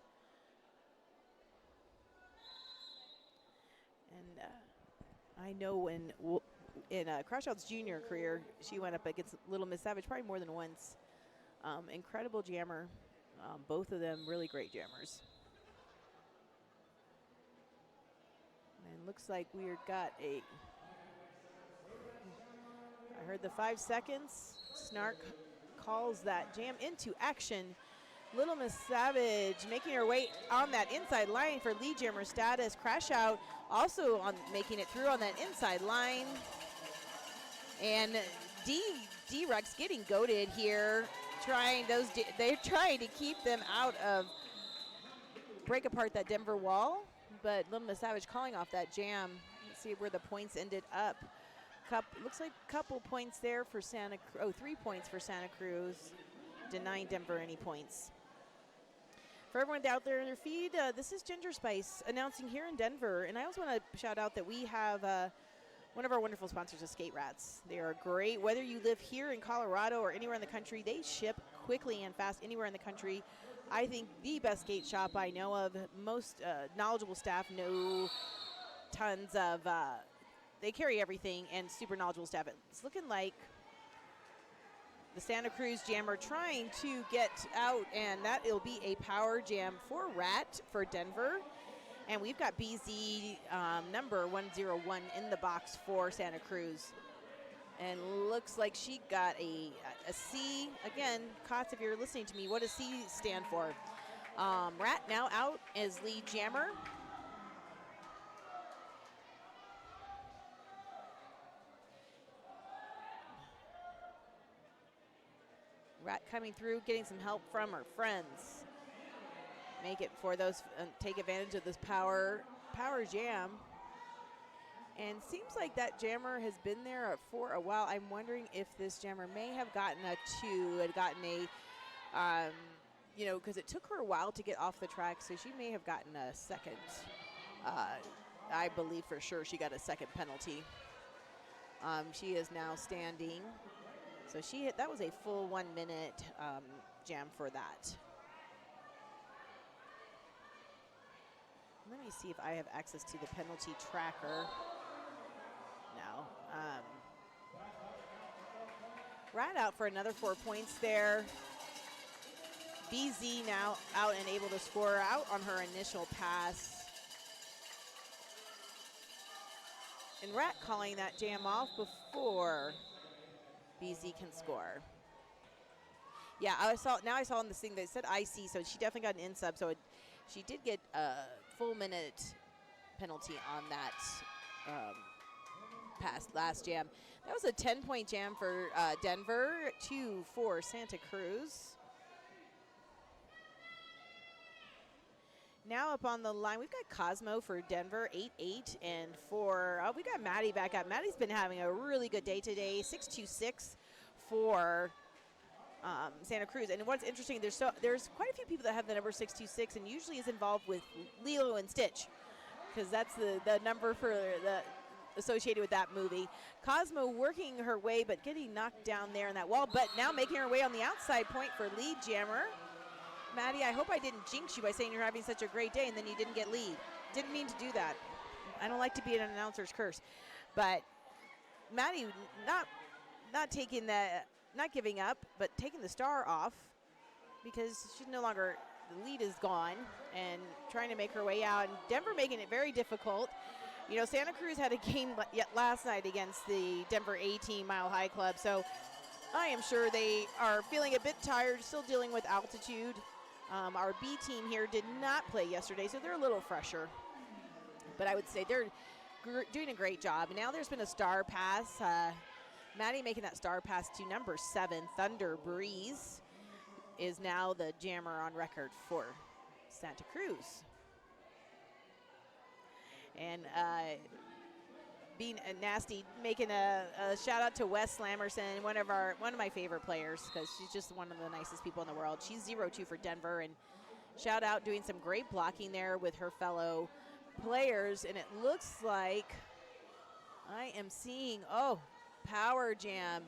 A: And I know in Crash Out's junior career, she went up against Little Miss Savage probably more than once. Incredible jammer. Both of them really great jammers. And looks like we've got I heard the 5 seconds. Snark calls that jam into action. Little Miss Savage making her way on that inside line for lead jammer status. Crash Out also making it through on that inside line. And D-Rex getting goated here. They're trying to keep them out of, break apart that Denver wall. But Little Miss Savage calling off that jam. Let's see where the points ended up. Looks like a couple points there for 3 points for Santa Cruz, denying Denver any points. For everyone out there in their feed, this is Ginger Spice announcing here in Denver. And I also want to shout out that we have one of our wonderful sponsors is Skate Rats. They are great. Whether you live here in Colorado or anywhere in the country, they ship quickly and fast anywhere in the country. I think the best skate shop I know of. Most knowledgeable staff know tons of, they carry everything, and super knowledgeable staff. It's looking like the Santa Cruz jammer trying to get out, and that it'll be a power jam for Rat for Denver. And we've got BZ number 101 in the box for Santa Cruz. And looks like she got a C. Again, Kotz, if you're listening to me, what does C stand for? Rat now out as lead jammer. Rat coming through, getting some help from her friends. Make it for those, take advantage of this power jam. And seems like that jammer has been there for a while. I'm wondering if this jammer may have gotten a 2, had gotten a, because it took her a while to get off the track, so she may have gotten a second. I believe for sure she got a second penalty. She is now standing. So that was a full 1 minute jam for that. Let me see if I have access to the penalty tracker. No. Rat out for another 4 points there. BZ now out and able to score out on her initial pass. And Rat calling that jam off before BZ can score. Yeah, I saw on this thing that said IC, so she definitely got an in sub. So she did get a full minute penalty on that last jam. That was a 10-point jam for Denver, 2 for Santa Cruz. Now up on the line, we've got Cosmo for Denver, 8-8, and for we got Maddie back up. Maddie's been having a really good day today, 6-2-6 for Santa Cruz. And what's interesting, there's quite a few people that have the number 626, and usually is involved with Lilo and Stitch, because that's the number for the associated with that movie. Cosmo working her way, but getting knocked down there in that wall, but now making her way on the outside point for lead jammer. Maddie, I hope I didn't jinx you by saying you're having such a great day and then you didn't get lead. Didn't mean to do that. I don't like to be an announcer's curse. But Maddie not taking that, not giving up, but taking the star off, because she's no longer, the lead is gone, and trying to make her way out. And Denver making it very difficult. You know, Santa Cruz had a game last night against the Denver A-Team Mile High Club, so I am sure they are feeling a bit tired, still dealing with altitude. Our B team here did not play yesterday, so they're a little fresher. But I would say they're doing a great job. Now there's been a star pass. Maddie making that star pass to number 7, Thunder Breeze, is now the jammer on record for Santa Cruz. And being nasty, making a shout out to Wes Slamerson, one of my favorite players, because she's just one of the nicest people in the world. She's 0-2 for Denver, and shout out, doing some great blocking there with her fellow players. And it looks like I am seeing power jam.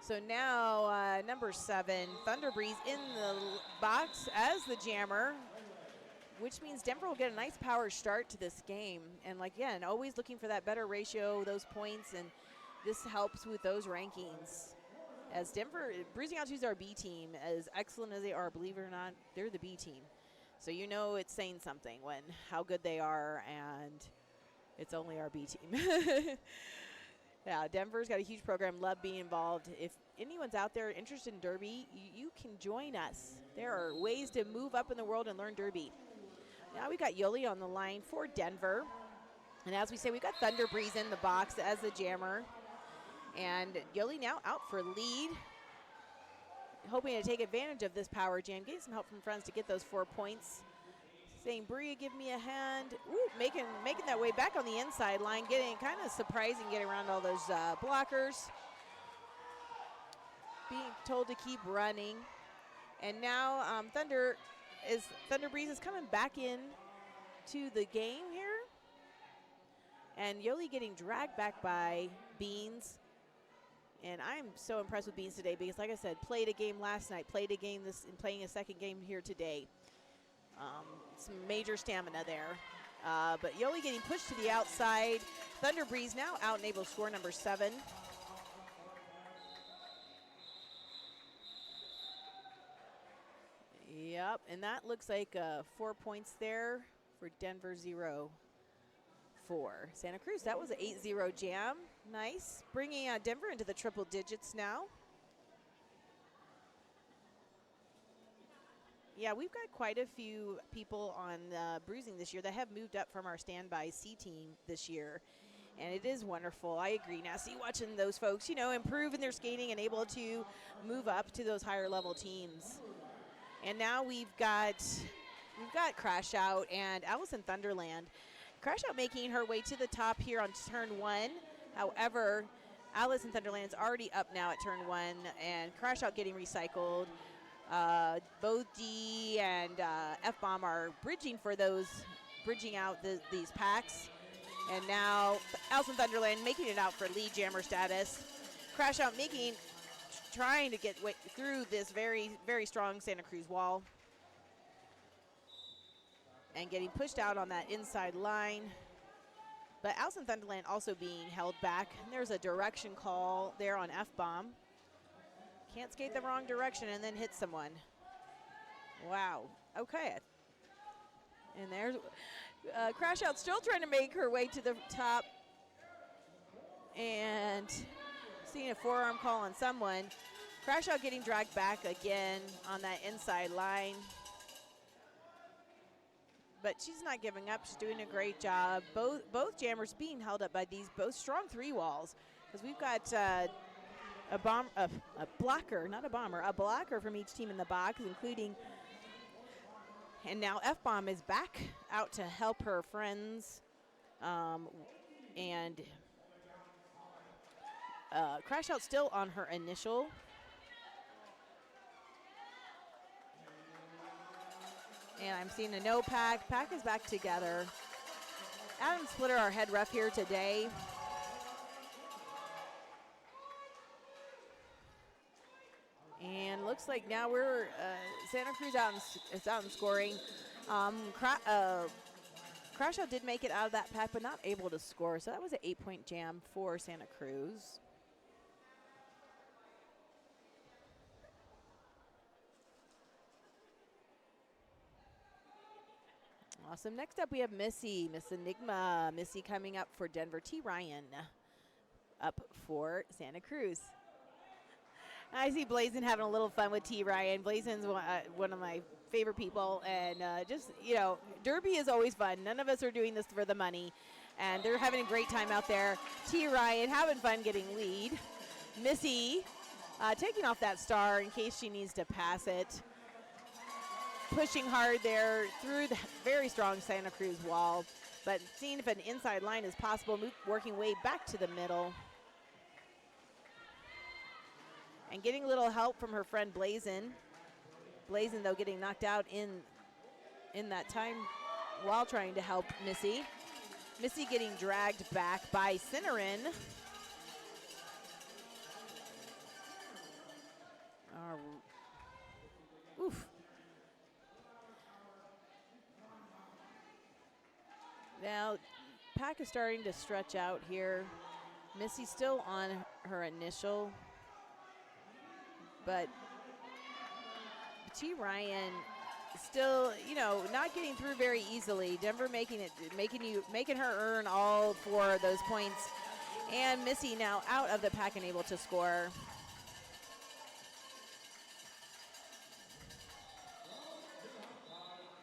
A: So now number 7, Thunder Breeze, in the box as the jammer, which means Denver will get a nice power start to this game. And again, always looking for that better ratio, those points, and this helps with those rankings. As Denver, Bruising Altitude's our B team, as excellent as they are, believe it or not, they're the B team. So you know it's saying something when how good they are, and it's only our B team. Yeah, Denver's got a huge program, love being involved. If anyone's out there interested in Derby, you can join us. There are ways to move up in the world and learn Derby. Now we got Yoli on the line for Denver. And as we say, we've got Thunder Breeze in the box as the jammer. And Yoli now out for lead, hoping to take advantage of this power jam, getting some help from friends to get those 4 points. Saying, Bria, give me a hand. Ooh, making that way back on the inside line, getting kind of surprising, getting around all those blockers. Being told to keep running. And now Thunder Breeze is coming back in to the game here. And Yoli getting dragged back by Beans. And I'm so impressed with Beans today because, like I said, played a game last night, played a game and playing a second game here today. Some major stamina there. But Yoli getting pushed to the outside. Thunder Breeze now out and able to score number 7. Yep, and that looks like 4 points there for Denver 0-4. Santa Cruz, that was an 8-0 jam. Nice. Bringing Denver into the triple digits now. Yeah, we've got quite a few people on Bruising this year that have moved up from our standby C team this year. And it is wonderful. I agree. Now, see, watching those folks, improve in their skating and able to move up to those higher level teams. And now we've got Crash Out and Allison Thunderland. Crash Out making her way to the top here on turn 1. However, Allison Thunderland's already up now at turn 1, and Crash Out getting recycled. Both D and F-Bomb are bridging out these packs. And now Allison Thunderland making it out for lead jammer status. Crash Out trying to get through this very, very strong Santa Cruz wall. And getting pushed out on that inside line. But Allison Thunderland also being held back. And there's a direction call there on F-Bomb. Can't skate the wrong direction and then hit someone. Wow. Okay. And there's Crash Out still trying to make her way to the top. And seeing a forearm call on someone. Crash Out getting dragged back again on that inside line. but she's not giving up. She's doing a great job. Both jammers being held up by these both strong 3 walls, because we've got a blocker, not a bomber, a blocker from each team in the box, including, and now F-Bomb is back out to help her friends, and Crash Out still on her initial. And I'm seeing a no pack. Pack is back together. Adam Splitter, our head ref here today. And looks like now we're Santa Cruz is out and scoring. Crash Out did make it out of that pack, but not able to score. So that was an 8-point jam for Santa Cruz. Awesome. Next up, we have Missy, Miss Enigma. Missy coming up for Denver. T. Ryan up for Santa Cruz. I see Blazin having a little fun with T. Ryan. Blazin's one of my favorite people. And just, you know, Derby is always fun. None of us are doing this for the money. And they're having a great time out there. T. Ryan having fun getting lead. Missy taking off that star in case she needs to pass it. Pushing hard there through the very strong Santa Cruz wall, but seeing if an inside line is possible, working way back to the middle. And getting a little help from her friend Blazin. Blazin, though, getting knocked out in that time while trying to help Missy. Missy getting dragged back by Cinnarin. Oof. Now, pack is starting to stretch out here. Missy still on her initial, but T. Ryan still, you know, not getting through very easily. Denver making her earn all 4 of those points, and Missy now out of the pack and able to score.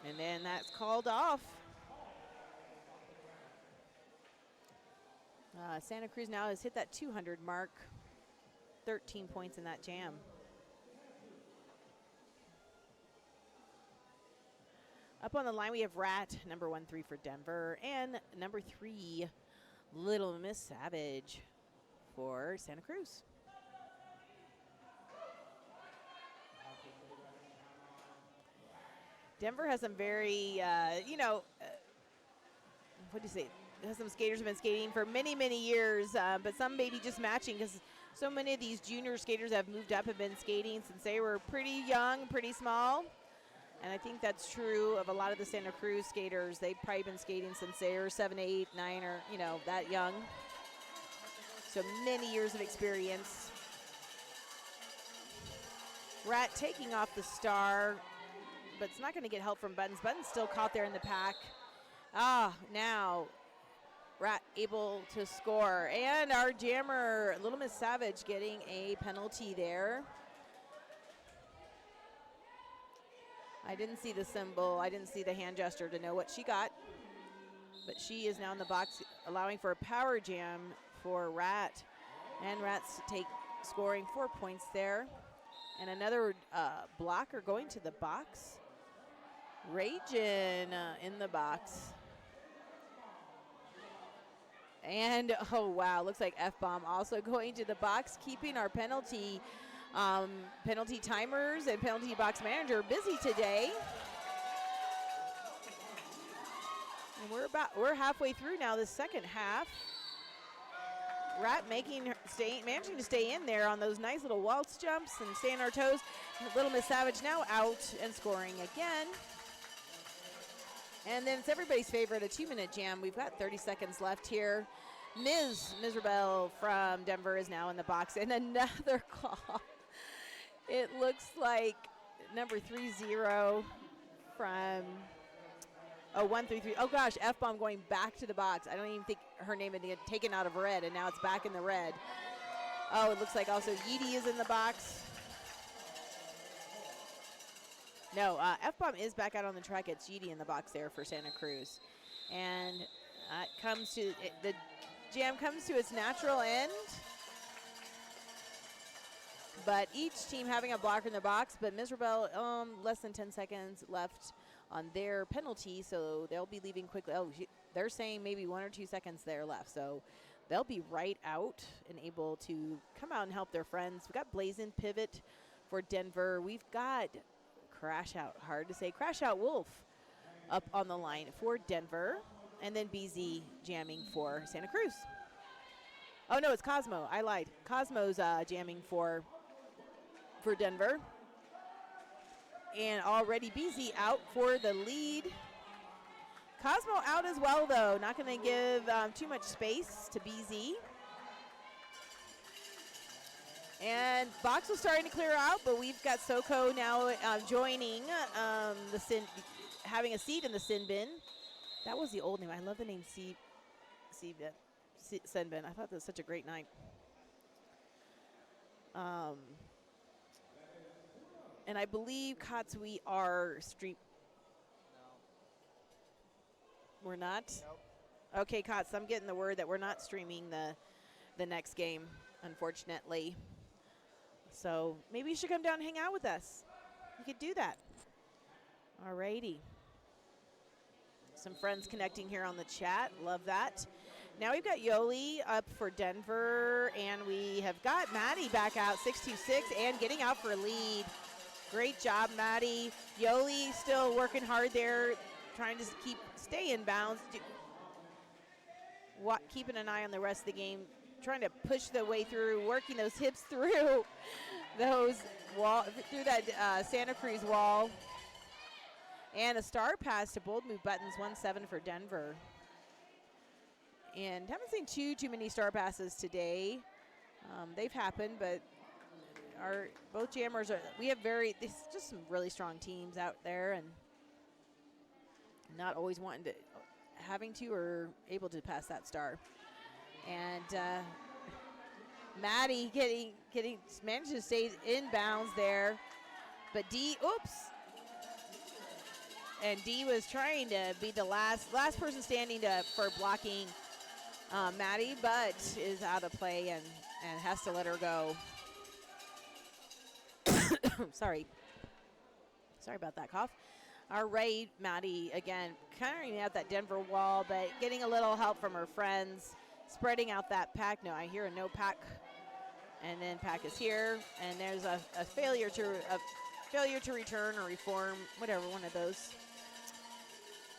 A: And then that's called off. Santa Cruz now has hit that 200 mark. 13 points in that jam. Up on the line, we have Rat, number 1-3 for Denver, and number 3, Little Miss Savage for Santa Cruz. Denver has some very, what do you say? Some skaters have been skating for many, many years, but some maybe just matching because so many of these junior skaters have moved up and been skating since they were pretty young, pretty small. And I think that's true of a lot of the Santa Cruz skaters. They've probably been skating since they were 7, 8, 9, or, you know, that young. So many years of experience. Rat taking off the star, but it's not going to get help from Buttons. Buttons still caught there in the pack. Now Rat able to score. And our jammer, Little Miss Savage, getting a penalty there. I didn't see the symbol. I didn't see the hand gesture to know what she got. But she is now in the box, allowing for a power jam for Rat. And Rat's scoring 4 points there. And another blocker going to the box. Ragin in the box. And, oh, wow, looks like F-Bomb also going to the box, keeping our penalty timers and penalty box manager busy today. And we're halfway through now the second half. Rat managing to stay in there on those nice little waltz jumps and stay on our toes. Little Miss Savage now out and scoring again. And then it's everybody's favorite, a 2-minute jam. We've got 30 seconds left here. Ms. Rebel from Denver is now in the box. And another call. It looks like number 30 from 133. Oh, gosh, F-Bomb going back to the box. I don't even think her name had taken out of red, and now it's back in the red. Oh, it looks like also Yeedy is in the box. No, F-Bomb is back out on the track. It's GD in the box there for Santa Cruz. And the jam comes to its natural end. But each team having a blocker in the box, but Miserable, less than 10 seconds left on their penalty, so they'll be leaving quickly. Oh, they're saying maybe 1 or 2 seconds there left, so they'll be right out and able to come out and help their friends. We've got Blazin' Pivot for Denver. We've got Crash Out, hard to say, Crash Out Wolf up on the line for Denver, and then BZ jamming for Santa Cruz. Oh, no, it's Cosmo. I lied. Cosmo's jamming for Denver. And already BZ out for the lead. Cosmo out as well, though. Not going to give too much space to BZ. And box was starting to clear out, but we've got Soko now joining having a seat in the sin bin. That was the old name. I love the name sin bin. I thought that was such a great night. And I believe, Cots, we are We're not? Nope. Okay, Cots, I'm getting the word that we're not streaming the next game, unfortunately. So maybe you should come down and hang out with us. You could do that. All righty. Some friends connecting here on the chat. Love that. Now we've got Yoli up for Denver, and we have got Maddie back out, 626, and getting out for a lead. Great job, Maddie. Yoli still working hard there, trying to stay in bounds. Keeping an eye on the rest of the game, trying to push the way through, working those hips through through that Santa Cruz wall. And a star pass to Bold Move Buttons, 1-7 for Denver. And haven't seen too many star passes today. They've happened, but both jammers we have just some really strong teams out there, and not always having to or able to pass that star. And Maddie managed to stay in bounds there, but and D was trying to be the last person standing for blocking Maddie, but is out of play and has to let her go. Sorry about that cough. All right, Maddie, again, carrying out that Denver wall, but getting a little help from her friends, spreading out that pack. No, I hear a no pack, and then pack is here, and there's a failure to return or reform, whatever, one of those.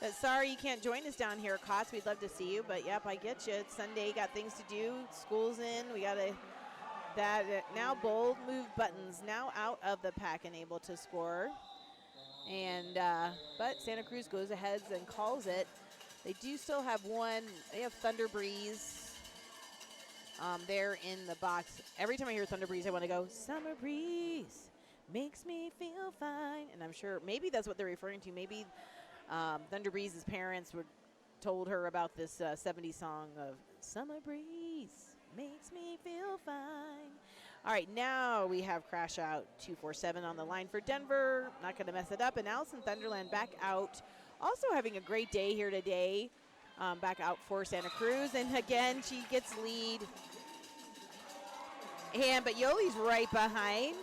A: But sorry you can't join us down here, Cots. We'd love to see you, but yep, I get you. It's Sunday, got things to do. School's in. We got now Bold Move Buttons now out of the pack and able to score. And but Santa Cruz goes ahead and calls it. They do still have one. They have Thunder Breeze there in the box. Every time I hear Thunder Breeze, I want to go, Summer Breeze makes me feel fine. And I'm sure maybe that's what they're referring to. Maybe Thunder Breeze's parents told her about this 70s song of Summer Breeze makes me feel fine. All right, now we have Crash Out 247 on the line for Denver. Not going to mess it up. And Allison Thunderland back out. Also having a great day here today. Back out for Santa Cruz. And again, she gets lead. But Yoli's right behind.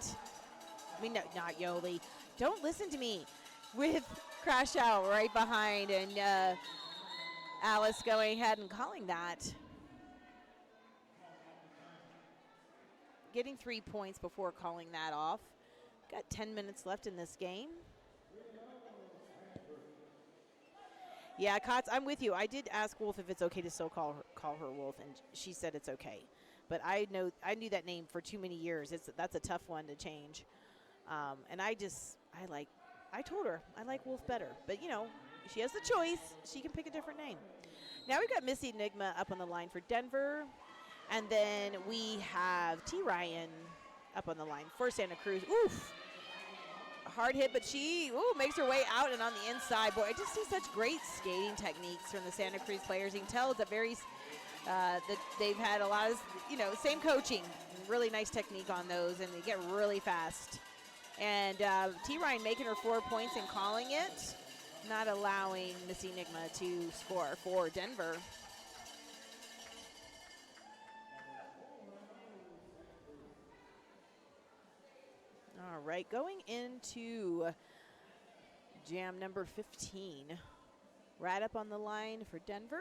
A: I mean, no, not Yoli. Don't listen to me. With Crash Out right behind. And Alice going ahead and calling that. Getting 3 points before calling that off. Got 10 minutes left in this game. Yeah, Cots, I'm with you. I did ask Wolf if it's okay to still call her Wolf, and she said it's okay. But I knew that name for too many years. That's a tough one to change. And I told her I like Wolf better. But, she has the choice. She can pick a different name. Now we've got Missy Enigma up on the line for Denver. And then we have T. Ryan up on the line for Santa Cruz. Oof. A hard hit, but she makes her way out and on the inside. Boy, I just see such great skating techniques from the Santa Cruz players. You can tell it's a very, that they've had a lot of, same coaching. Really nice technique on those, and they get really fast. And T-Ryan making her 4 points and calling it, not allowing Miss Enigma to score for Denver. All right, going into jam number 15. Right up on the line for Denver.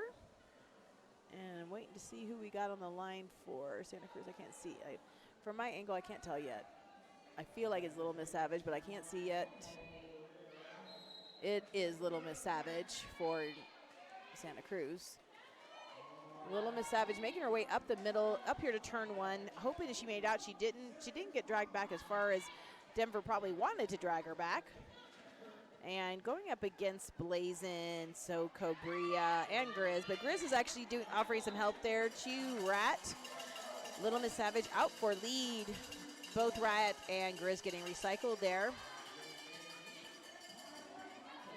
A: And I'm waiting to see who we got on the line for Santa Cruz. I can't see. From my angle, I can't tell yet. I feel like it's Little Miss Savage, but I can't see yet. It is Little Miss Savage for Santa Cruz. Little Miss Savage making her way up the middle, up here to turn one, hoping that she made out. She didn't get dragged back as far as Denver probably wanted to drag her back. And going up against Blazin, Soko, Bria, and Grizz. But Grizz is actually offering some help there to Rat. Little Miss Savage out for lead. Both Rat and Grizz getting recycled there.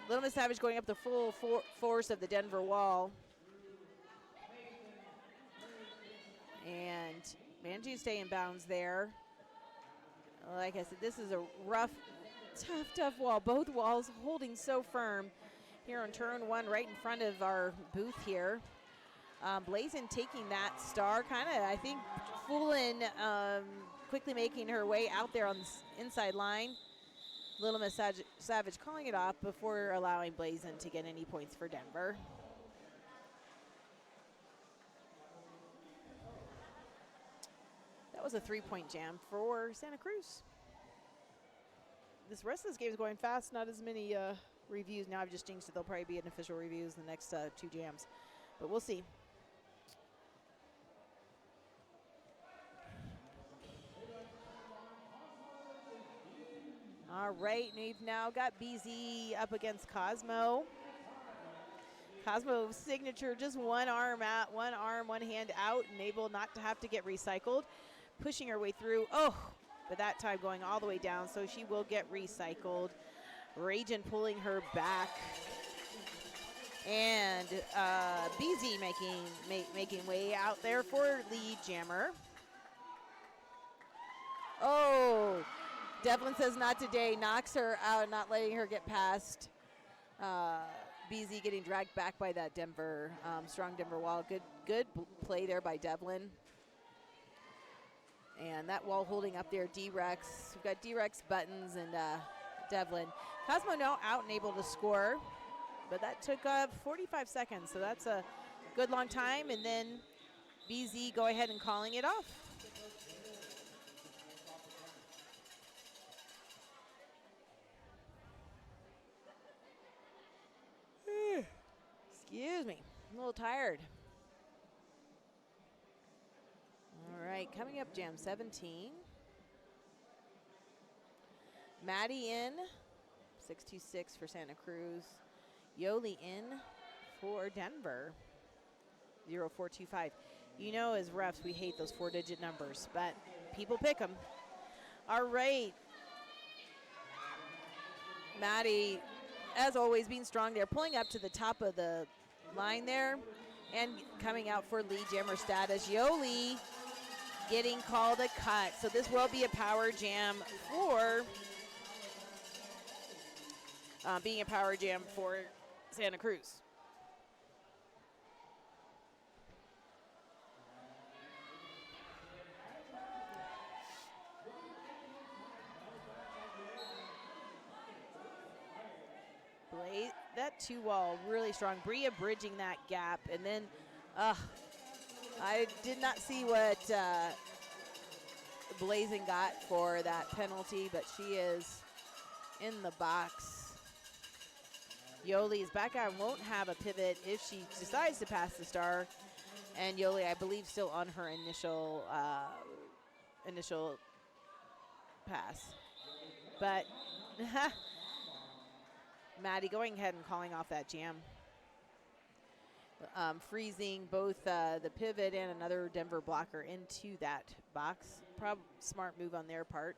A: Little Miss Savage going up the full force of the Denver wall. And managing to stay in bounds there. Like I said, this is a rough, tough wall. Both walls holding so firm here on turn one right in front of our booth here. Blazin taking that star, kind of, I think, fooling, quickly making her way out there on the inside line. Little Miss Savage calling it off before allowing Blazin to get any points for Denver. That was a 3-point jam for Santa Cruz. This rest of this game is going fast, not as many reviews. Now I've just jinxed it. There'll probably be an official reviews in the next 2 jams, but we'll see. All right, we've now got BZ up against Cosmo. Cosmo's signature, just one arm, one hand out, and able not to have to get recycled. Pushing her way through, but that time going all the way down, so she will get recycled. Ragin pulling her back. And BZ making way out there for lead jammer. Oh, Devlin says not today, knocks her out, not letting her get past. BZ getting dragged back by that Denver, strong Denver wall. Good play there by Devlin. And that wall holding up there, D-Rex. We've got D-Rex, Buttons, and Devlin. Cosmo now out and able to score, but that took 45 seconds, so that's a good long time. And then BZ go ahead and calling it off. Excuse me, I'm a little tired. All right, coming up jam 17. Maddie in, 626 for Santa Cruz. Yoli in for Denver, 0425. You know, as refs, we hate those 4-digit numbers, but people pick them. All right. Maddie, as always, being strong there, pulling up to the top of the line there and coming out for lead jammer status. Yoli getting called a cut. So this will be a power jam for being a power jam for Santa Cruz. That 2-wall really strong. Bria bridging that gap, and then I did not see what Blazing got for that penalty, but she is in the box. Yoli is back out and won't have a pivot if she decides to pass the star. And Yoli, I believe, still on her initial pass. But Maddie going ahead and calling off that jam. Freezing both the pivot and another Denver blocker into that box. Smart move on their part.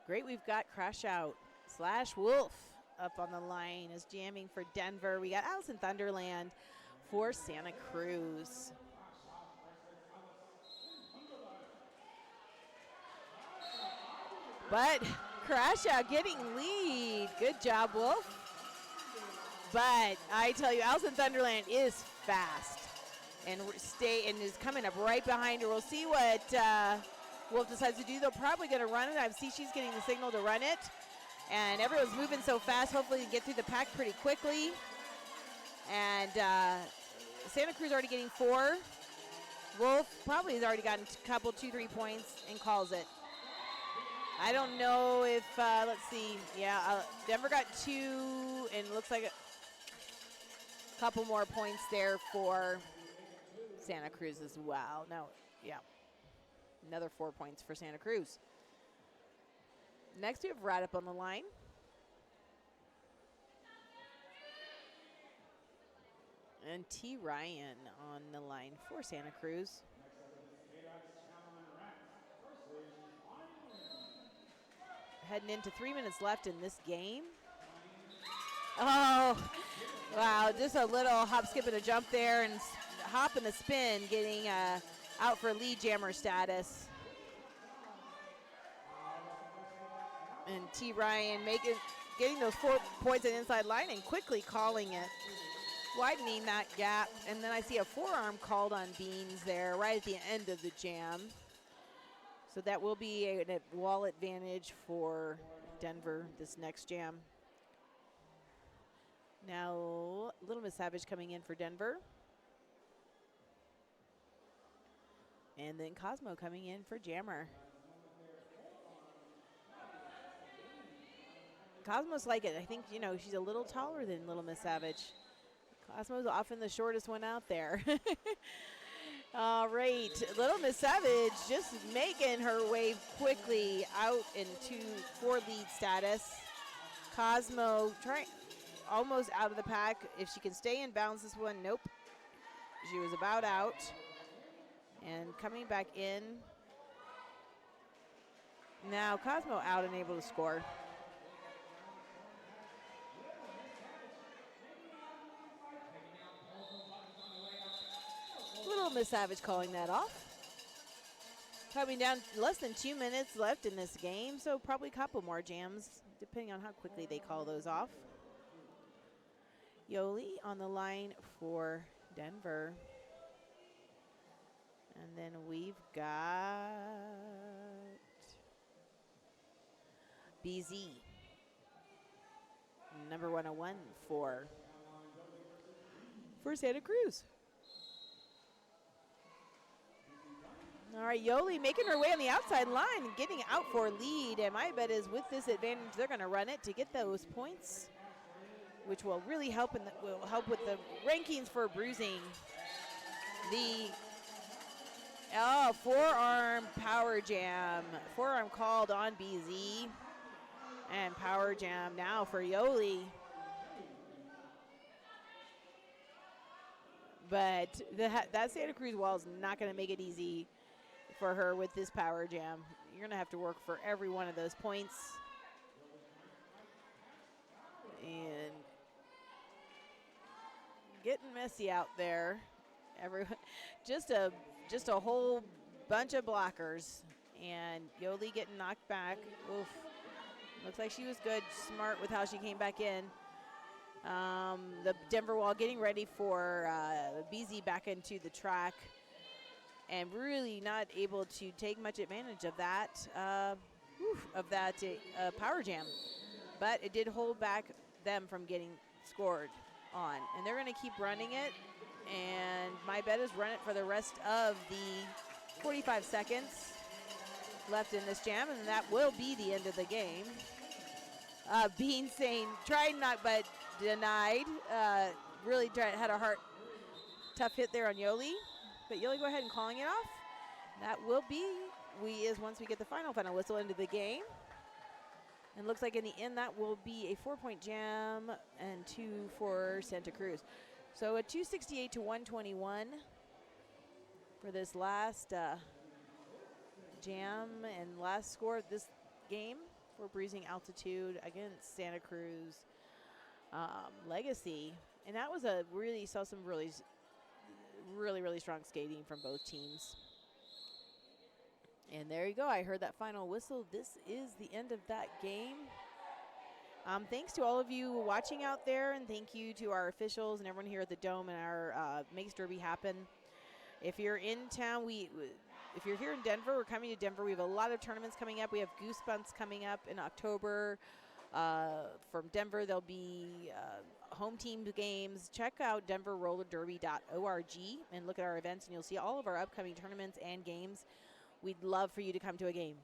A: Great, we've got Crash Out / Wolf up on the line is jamming for Denver. We got Allison Thunderland for Santa Cruz. But Crash Out getting lead. Good job, Wolf. But I tell you, Allison Thunderland is fast and is coming up right behind her. We'll see what Wolf decides to do. They're probably going to run it. I see she's getting the signal to run it. And everyone's moving so fast. Hopefully get through the pack pretty quickly. And Santa Cruz already getting 4. Wolf probably has already gotten a couple, 2-3 points and calls it. I don't know if, let's see. Yeah, Denver got 2 and it looks like a couple more points there for Santa Cruz as well. No, yeah, another 4 points for Santa Cruz. Next we have Rat up on the line. And T. Ryan on the line for Santa Cruz. Heading into 3 minutes left in this game. Oh, wow, just a little hop, skip, and a jump there, and hop and a spin, getting out for lead jammer status. And T. Ryan getting those 4 points at inside line and quickly calling it, widening that gap. And then I see a forearm called on Beans there right at the end of the jam. So that will be a wall advantage for Denver this next jam. Now, Little Miss Savage coming in for Denver. And then Cosmo coming in for Jammer. Cosmo's like it. I think, you know, she's a little taller than Little Miss Savage. Cosmo's often the shortest one out there. All right, Little Miss Savage just making her way quickly out into 4 lead status. Cosmo almost out of the pack. If she can stay in bounds this one, nope. She was about out. And coming back in. Now Cosmo out and able to score. Little Miss Savage calling that off. Coming down less than 2 minutes left in this game, so probably a couple more jams, depending on how quickly they call those off. Yoli on the line for Denver. And then we've got BZ, number 101 for Santa Cruz. All right, Yoli making her way on the outside line, getting out for a lead. And my bet is with this advantage, they're going to run it to get those points, which will really help will help with the rankings for Bruising. The forearm power jam, forearm called on BZ, and power jam now for Yoli. But that Santa Cruz wall is not going to make it easy for her with this power jam. You're going to have to work for every one of those points. And getting messy out there. Just a whole bunch of blockers. And Yoli getting knocked back. Oof. Looks like she was good, smart with how she came back in. The Denver wall getting ready for BZ back into the track. And really not able to take much advantage of that, power jam. But it did hold back them from getting scored on. And they're going to keep running it. And my bet is run it for the rest of the 45 seconds left in this jam. And that will be the end of the game. Bean saying, tried not but denied. Really had a tough hit there on Yoli. But Yoli go ahead and calling it off. That will be, once we get the final whistle into the game. And looks like in the end that will be a 4-point jam and 2 for Santa Cruz. So a 268 to 121 for this last jam and last score of this game for Bruising Altitude against Santa Cruz Legacy. And that was saw some really really, really strong skating from both teams. And there you go. I heard that final whistle. This is the end of that game. Thanks to all of you watching out there, and thank you to our officials and everyone here at the Dome and our Makes Derby happen. If you're in town, if you're here in Denver, we're coming to Denver. We have a lot of tournaments coming up. We have Goosebumps coming up in October. From Denver, there'll be home team games. Check out denverrollerderby.org and look at our events, and you'll see all of our upcoming tournaments and games. We'd love for you to come to a game.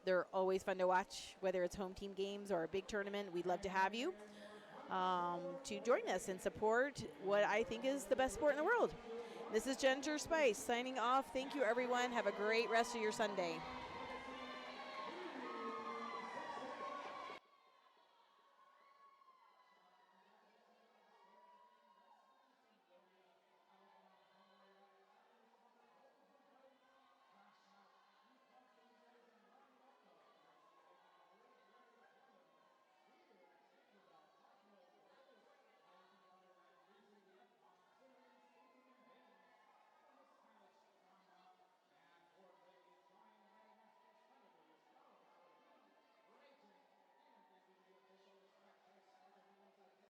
A: They're always fun to watch, whether it's home team games or a big tournament. We'd love to have you to join us and support what I think is the best sport in the world. This is Ginger Spice signing off. Thank you, everyone. Have a great rest of your Sunday.